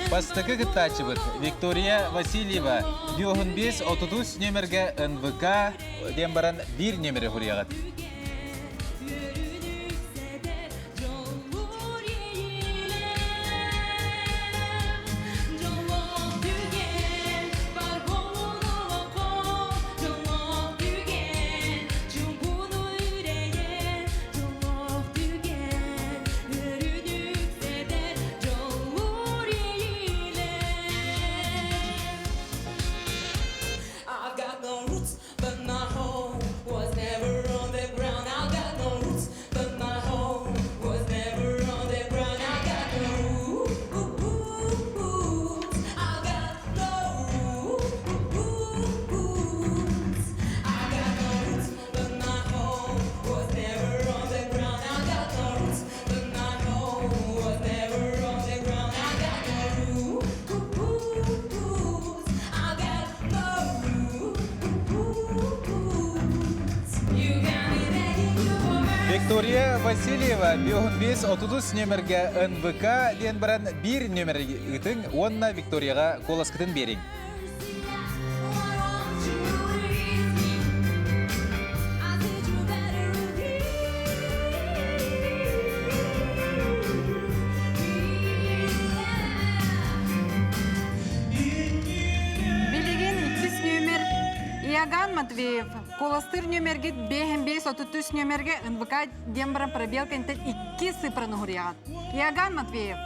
Бастакы гыттачыбыт. Виктория Васильева. 15-30 нөмерге НВК дембаран 1 нөмері хурияғат. Виктория Васильева 15-30 нөмерге НВК ден баран 1 нөмер итің, онна Викторияға коласкытын берің. Билеген 2 нөмер Иоганн Матвеев. Коластыр нөмергет 5-33 нөмерге НВК дембара пробел кентен 2 сыпраны хурияғат. Иоганн Матвеев.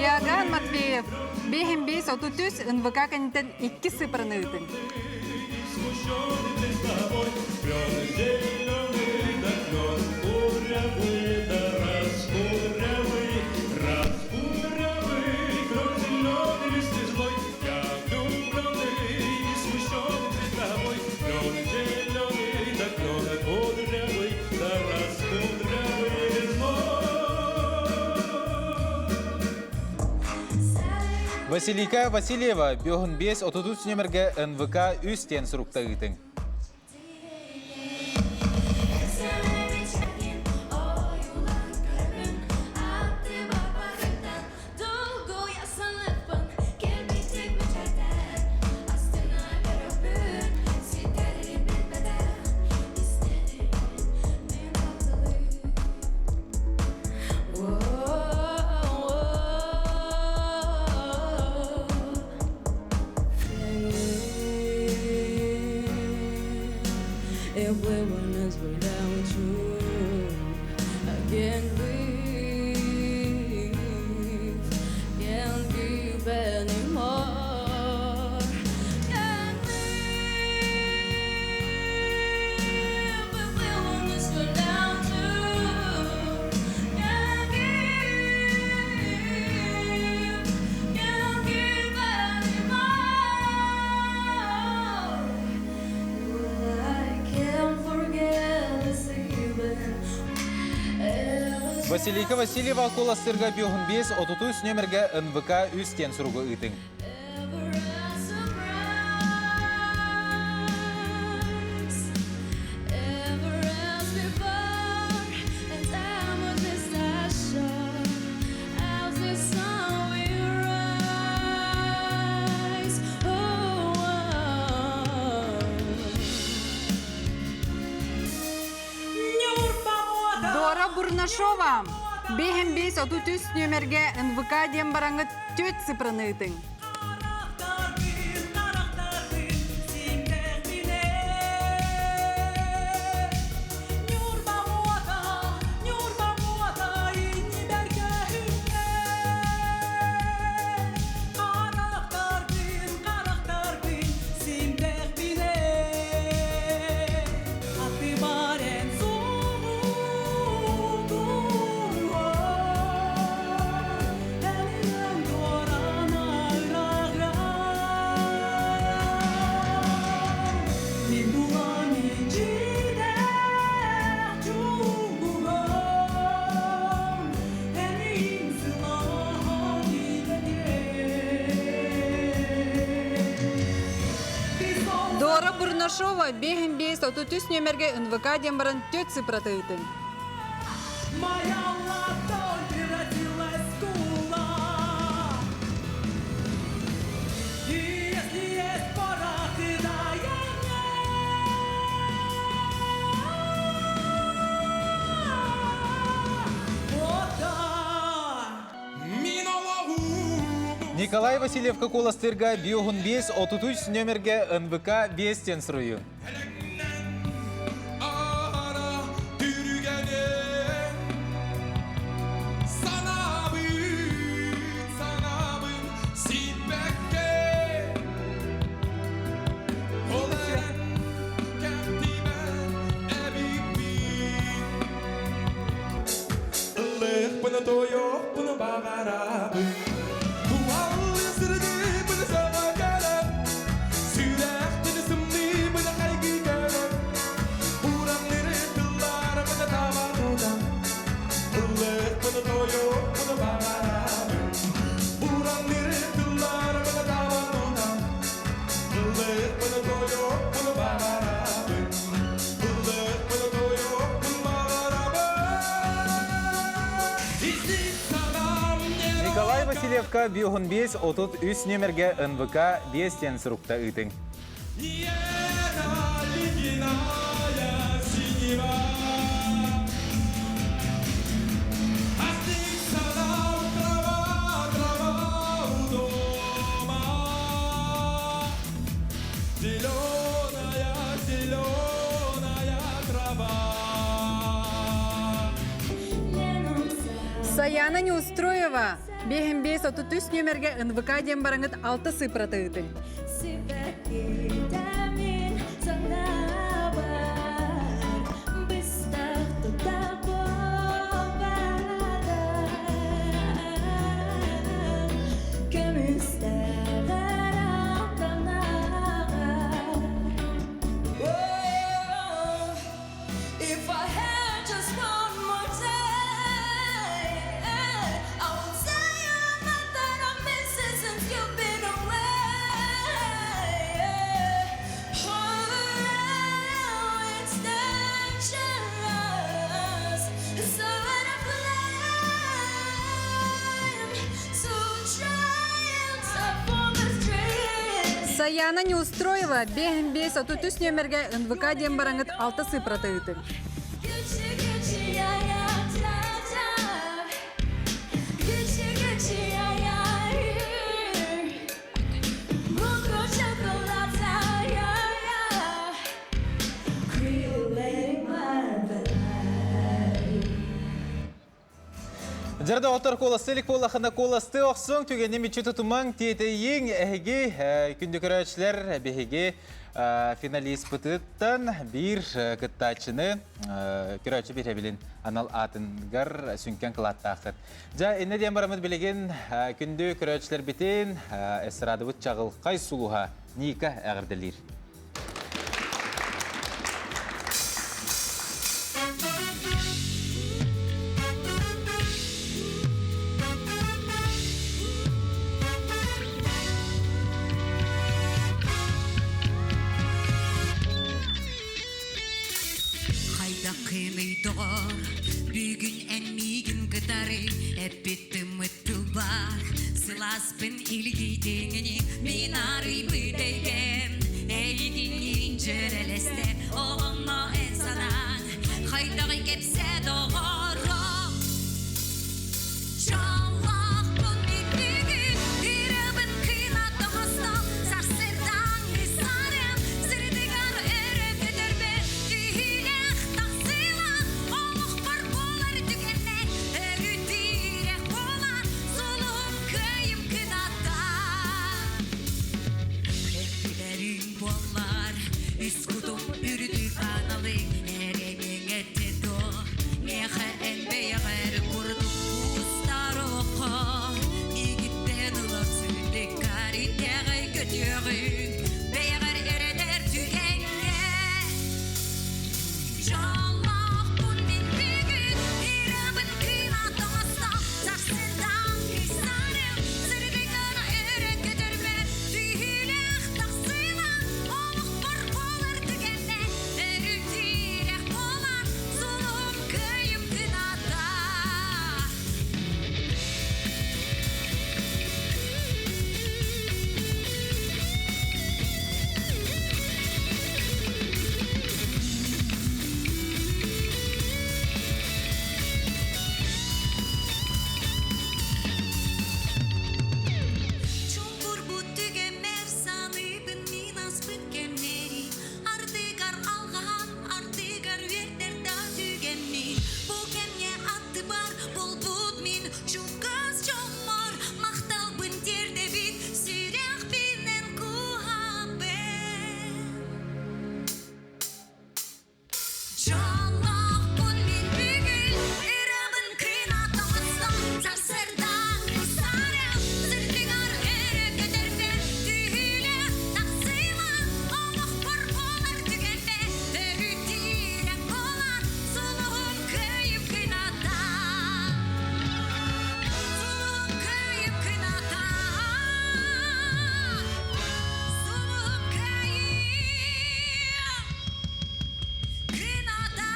Иоганн Матвеев 5-33 НВК кенттен 2 сыпраны ытын. Клены зеленый, да клен курявый, да раскурявый, раскурявый, клен зеленый, листы злой, я влюбленный и смущенный пред тобой. Клен зеленый, да клен курявый, да раскурявый, Василийка Васильева, бёхін 5-33 нөмірге НВК үстен сұрықта ғытың. If we're runners without you, I can't breathe, can't give anymore. Can't live if we're runners without you. Can't give anymore. Can't forget this evening. Василийка Васильева коластырға бёхін 5-33 нөмірге НВК үстен сұрғы ғытың. Ever as before, and time was just as sure as the sun will rise. Дора Бурнашова, бейхен 5-33 нөмерге НВК дем бараңы 4 цифраны ұйтың. Дора Бурнашова, бейхен 5-33 нөмерге НВК дем баран 4 цифраты ұйтың. Моя ладонь превратилась в кулак. И если есть пора, ты дай мне. Вот так. Николай Васильевка коластырға бёхін 5-33 нөмірге НВК 5-тен сұрыйы. Николай Васильевка бёхін 5-33 нөмірге НВК 5-тен сұрықта ұйтың. Саяна Неустроева, бейхен 5-33 нөмерге НВК дем бараңыт 6 цифраты ұйтың. Саяна Неустроева, бехин бес, отутус нөмерге НВК дем бараңыт 6 сыпраты үтін. Жарда отыр коластылық болақында коласты оқсын түгенне мече тұтымаң тетейін әйге күнді көрәтшілер бәйге финалист бұтыттан бір күттачыны көрәтші беребілін анал атынғар сүнкен қылаттақыр. Жа, әне дем барамыз білеген күнді көрәтшілер бітен әсірады бұт жағыл қай сұлуға Ника әғірділер. Бүгін әммеген қытары әппеттім өттіл бар Сыласпын илгейдеңіне мен арый бүдейген Әйденен жүрелесте олыңна әсанан Қайдағы кепсе доғыры Жалақ бұл бетбегін Үрібін қинаты ғыстал Сарсырдан ғысарым Сірдігар әрі көтербе Түйілек тақсылан Олық бар болар түгенне Өрітірек болар Сұлым көйім кынатта Әпілерің болар Үс құтым үрді қаналы Әренің әтті до Меқі әнбей ғәрі құрды Ұстары оқы Егіттен ұлық сүрді Қари тәғай көтеғін Бейғар әрелер түгенге Жалақ бұн мен бүгін Ирабын қинаты ғыстал Сақсырдан қисарым Сірдігін әрі көтерме Түйілек тақсылан Олық бар болар түгенне Өрітірек болар Сұлым көйім кынатта Чуңқыр бұт түгемер саныбын минас бүткемнері Ардығар алған, ардығар өрттер да түгемнен Бұл кемне атты бар, бұл бұт мен Чуңқыз чоңмар, мақтал бұн терде бит Сүйрек бінен куғабен Жалақ бұн мен бүгін Ирабын қинаты ғыстал Сарсырдан қисарым Сірдігар әрі көтерме Түйілек тақсылан Олық бар болар түгенде Өрітірек болар Сұлығым көйіп қинатта Сұлығым көйіп қинатта Сұлығым көйіп қинатта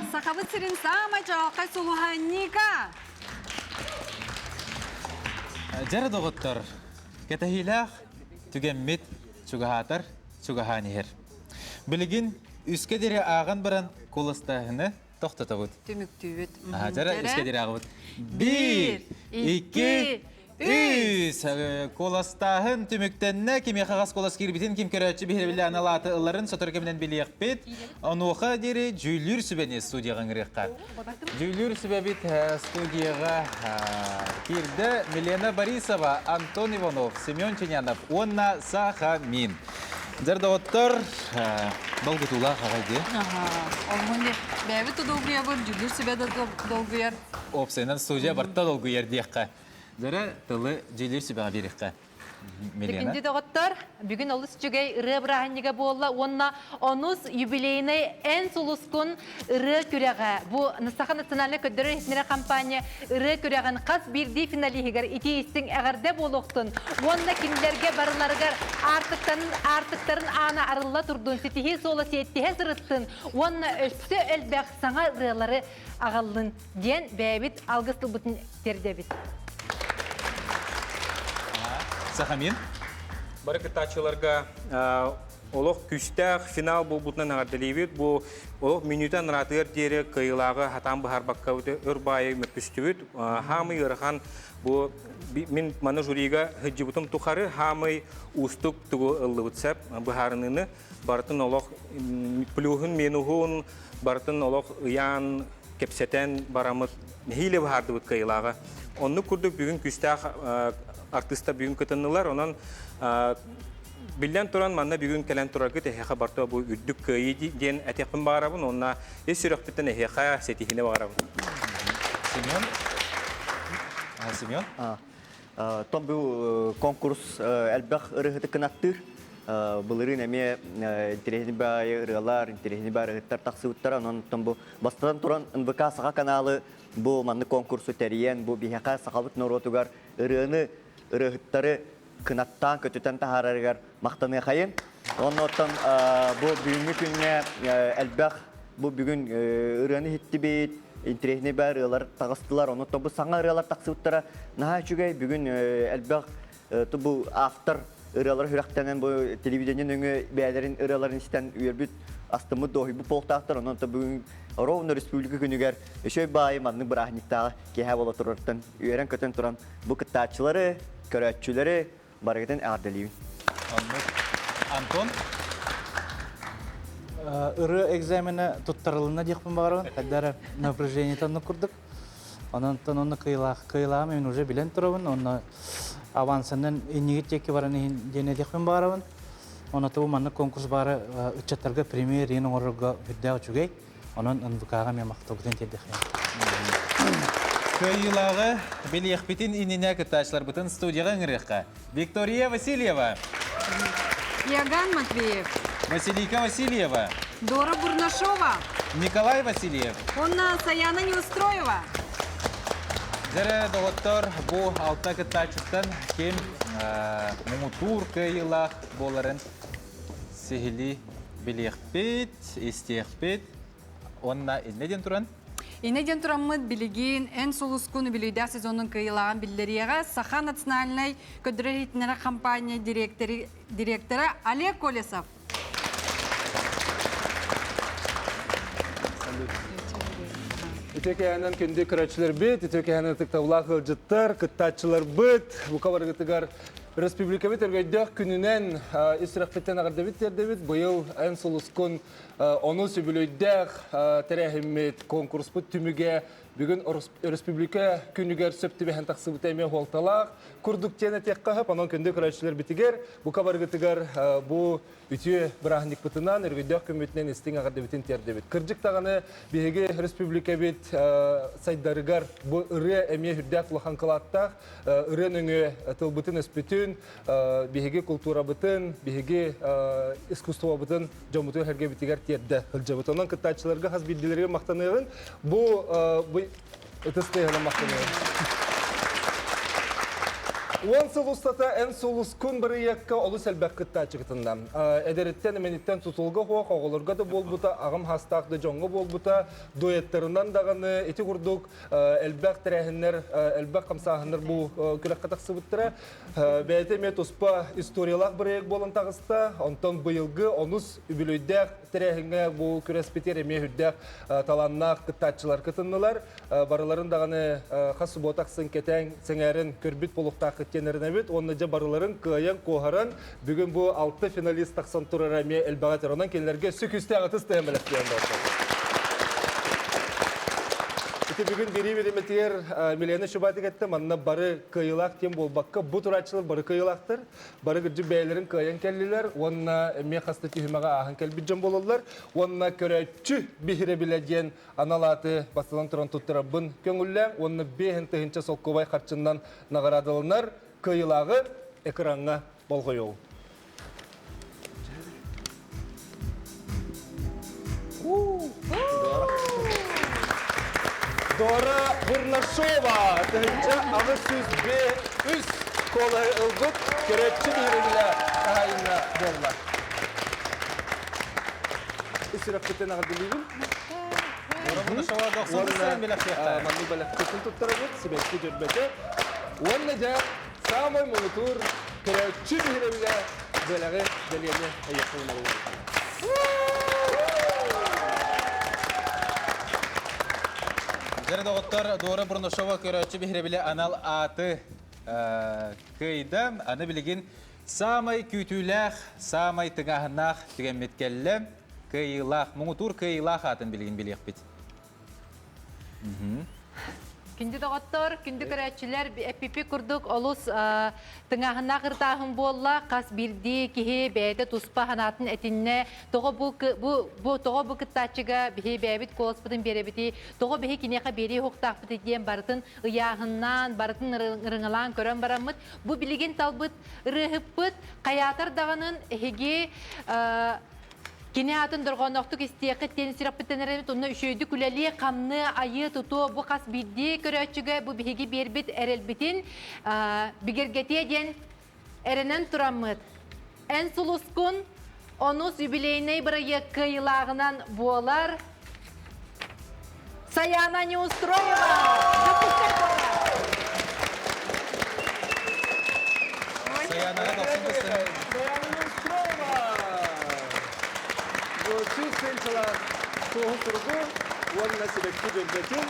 Сақабы сірін самай жалқай сұлуға Ника. Жары доғыттыр. Кетахилақ түгеммет чугахатар чугаханихер. Білігін үске дере ағын бірін колыстағыны тоқтатабыд. Түміктүйет. Жары үске дере ағыбыд. 1, 2, 3. Коластағын түміктенне кеме қағас колас кербітін кем көрәтші бейірбілі аналаты ұларын сотыр кемден біліяқ бет. Онуға дере жүйлір сүбәне студияған ғырыққа. Жүйлір сүбәбет студияға кирді Милена Борисова, Антон Иванов, Семен Ченянов, Онна Сахамин. Жарды оттыр долгытула қағайды. Олмын бәйбі тұдолғыя бұр, жүлір сүбәді долғыяр. Опсайнан студия барта долгыяр дейққа. Жары тылы жүйлір сүбәға беріққа. Милена. Текинди доғыттар, бүгін олыс жүгей ұры бірағынеге болла, онна онус юбилейный ән сұлыскун ұры күрәға. Бұ Нысақа национальный көддері етмері компания ұры күрәғын қас бірді финалихігер ити істің әғірде болуқтын. Онна кімдерге барыларығар артықтарын ана арылла тұрдың, сетихи солы сеттіге сұрыттын. Онна өсі әлбәқ саңа ұрылары ағалын ден бәйбіт алғыстыл бұтын тердебіт. Сахамин. Барыкытачыларга олох күстәк финал бу бутнан ардылыбыт. Бу олох минутан ратыр дере кыйлагы хатан бахар баккауты өрбайы мөкүстүбүт. Хамы йырхан бу мен мана журига хыджыбытым тухары хамы устук тугу ыллыбытсап бахарыныны бартын олох плюхын менухун бартын олох ян кепсетен барамыт хиле бахардыбыт кыйлагы. Онны курдук бүгүн күстәк артиста бүгүн көтөннүлөр, онон билен туран манна бүгүн келен тураргы техеха барта бу үддүк кыйы ден атекпин барабын, онна эсүрөктүтен эхеха сетихине барабын. Семен? Том бу конкурс элбах ырыгыты кынаттыр. Былырын эме интересни бай ырылар, интересни бай ырыгыттар таксыбыттар, онон том бу бастан туран НВК сага каналы бу манны конкурсу териен, бу бихеха сакабыт норотугар ырыны ырыгыттары кынаттан көтүтен тахарарыгар мактаны хайын. Оннотон бу бүгүнкү күнгө элбах бу бүгүн ырыны хитти бит, интересни бай ырылар тагыстылар, оннотон бу саңа ырылар таксыбыттара наха чүгөй бүгүн элбах бу автор ыралар хүрәктәнен бу телевидениен өңө бәйләрен ыраларын истән үербүт астымы дохи бу полтактар онон та бүгүн Ровно республика күнүгәр өшөй бай манны брахниктагы кеһә бола турыртын үерен көтөн туран бу кытачылары, көрәтчүләре барыгытын ардылыйын. Антон ыры экзамены туттарылына дияқпын бағарған, қаддары напряжение танны күрдік. Онын кыйла мен уже билен тұрабын, оны авансынан енегет текі бараны дене дияқпын бағарабын. Оны табу манны конкурс бары үтчаттарға премьер ең орырға хүддәғы чүгей, onun ınvıkağa men maqtawdan teddik. Kıyılağı biliyik bitin inine kıtaşlar bütün studiyaga ngırıqqa. Виктория Васильева. Яган Матвеев. Василийка Васильева. Дора Бурнашова. Николай Васильев. Онна Саяна Неустроева. Зәрі доғыттар бұл алта кытачыттан кем мұңутур кıyılaq боларын сихили білiyik bit, istiyik bit. Онна иннеден туран? Иннеден тураммыд билигин эн солускуну билийдә сезонун кыйлаган биллерияга Саха национальный көдрөлитнәре компания директоры Олег Колесов. Итекәнен күнде көрәчләр бит, итекәнен тактаулах җыттар, кыттачылар бит. Бу кабаргытыгар республика бит эргәдәк күненнән исрафеттән агырдабит тердебит. Быел эн солускун оны сөбүлөйдәк тәрәһиммет конкурс бу түмүгә бүгүн республика күнүгәр сөптүбәһен таксыбыт әмә холталак курдук тене теккаһып анан көндө көрәчләр битигер бу кабаргытыгар бу үтү брахник бутынан эргәдәк көмөтнән истиң агырдабитен тердебит. Кырҗык таганы биһиге республика бит сайдарыгар бу ыры әмә хүрдәк лахан кылаттак ырыныңы тылбытын эспетүн биһиге культура бутын биһиге искусство бутын жомуту һәргә битигер тердә хылҗабыт. Анан кыттачыларга хас билдиләргә мактаныгын бу тестейгән мактаныгын. Он сылустата эн сулус күн бары якка олус әлбәк кыттачыгытында. Эдереттен менеттен тутулга хуак оголорга да болбута, агым хастакты жоңго болбута, дуэттарынан даганы эти курдук әлбәк тәрәһиннәр, әлбәк камсаһыннар бу күрәк катаксыбыттыра. Бәйте мет успа историялак бары як болан тагыста, онтон быелгы онус үбүлөйдәк тәрәһингә бу күрәспетер эме хүддәк таланнак кыттачылар кытыннылар. Барыларын даганы хасуботаксын кетәң сеңәрен көрбит болуктак тенернебит, онны жабарларын кыян кохаран бүгүн бу 6 финалист таксан турара ме элбагатеронан келерге сүкүстө агытыс тәмелек дигән. Ите бүгүн бири-бириметер Милена Шубати кетти, манна бары кыйлак тем болбакка бу турачылар бары кыйлактыр. Бары гыжы бәйләрен кыян келлиләр, онна ме хасты тихимага ахан келбит жан болалар. Онна көрәчү бихире билеген аналаты басталан туран туттырабын көңүлләң, онны бехен тыгынча солкобай карчындан нагарадылар. Кыйлагы экранга болғойол. Дора Бурнашова, тәһинчә ағы сүз бе үз колы ылбыт, көрәтші бейрелі ағайына болла. Үсірек күттен ағыр білейбін? Дора Бурнашова доқсын сән біләк сияқта. Манны біләк күттен тұттары бұд, себәткі жүрбәті. Уанна жа самой мұнытур көрәтші бейрелі бөләғі дәлені әйекуына болды. Жәрі доғыттар Дора Бурнашова көрәтші бейрелі анал аты күйді. Аны білеген самай күтіләқ, самай тыңағынақ түген меткелі күйілақ, мұңытур күйілақ атын білген білек бет. Күнді доғыттар, күнді көрәтшілер әппепе күрдік олыс тыңағына қыртағын болла, қас бірді кеге бәйді тұспа ханатын әтінне, тоғы бұ күттачыға бейі бәйбіт қолыспыдың беребіті, тоғы бейі кенеқа бері хоқтақ бітеден барытын ұяғыннан, барытын ұрыңылан көрін барамыд. Бұ білеген талбыт ұрығып бұд, қаятар дағының әхеге Кене атын дұрғанақтық істеқі тенісірап біттенерімет, оны үшөйді күләлі қамны айы тұту бұ қас бірді көрәтшігі бұ бігеге бербіт әрелбітін бігергетеден әрінен тұрамыд. Ән сұлысқын онус юбилейней бірі кыйлағынан болар. Саяна Неустроева! Саяна Неустроева! Чувственчила соғыстырғы, онына себепті бөлбетін,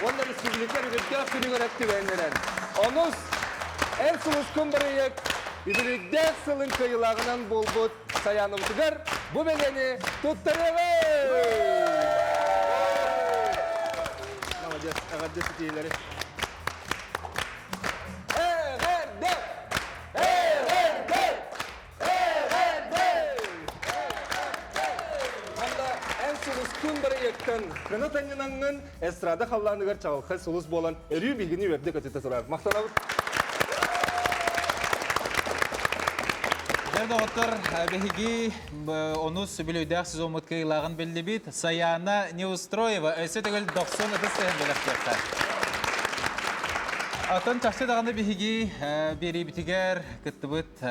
онына республикар үгіттер күнігір әктівәндерін. Оныз ән сұлысқын бір ек, үбілікдәк сылын көйілағынан болбыт саянымтығыр, бұ бәлені тұттырығы! Молодец, ағадды сүтейлері. Күн бір ектен қыны тәңінаңын әстрада қалланығыр чағылқы сұлыс болан әрі білгіні өрді көтеті тұрар. Мақтанауыт. Жерді оттыр бәхігі оныз білуйдәқ сіз омыт кыйлағын білді бит. Саяна Неустроева өсі түгіл 90 ұды сәйін білік кепті. Атын тақсы дағаны бәхігі бері бітігер күтті бұд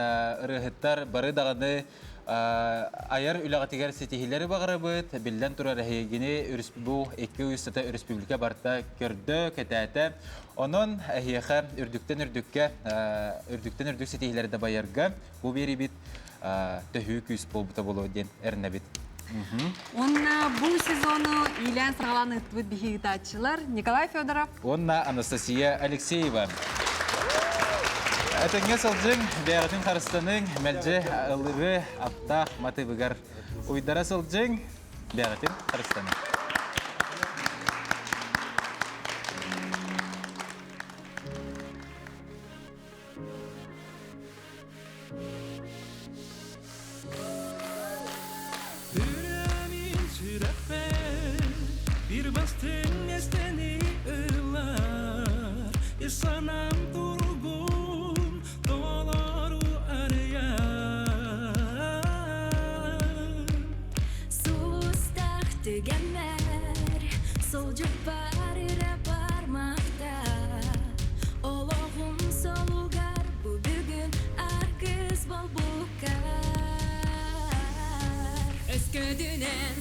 ұрығыттар бары дағаны Айар үлағатығар сетихилері бағыры бұд, білден тұрар әйгені бұл 200 республика барта көрді, кәтәті. Оның әйеқі үрдіктен сетихилері де байырға бұл бері бит төхі күйіс бол бұта болу ден әріне бит. Онна бұл сезону илән сырғаланы бұд бігітатшылар Николай Федоров. Онна Анастасия Алексеева. Әтіңе сылжың бәғытын қарыстаның мәлже ұлығы аптақ маты бұғар. Уйдара сылжың бәғытын қарыстаның. Yüreğimin sürəfə bir bastın estəni ılar İsanam durgun dolaru arayan Sulustaq tügənlər Solcuq barıra barmaqda Oloğum soluqar bu bugün arqız bol buqar Ösküdünen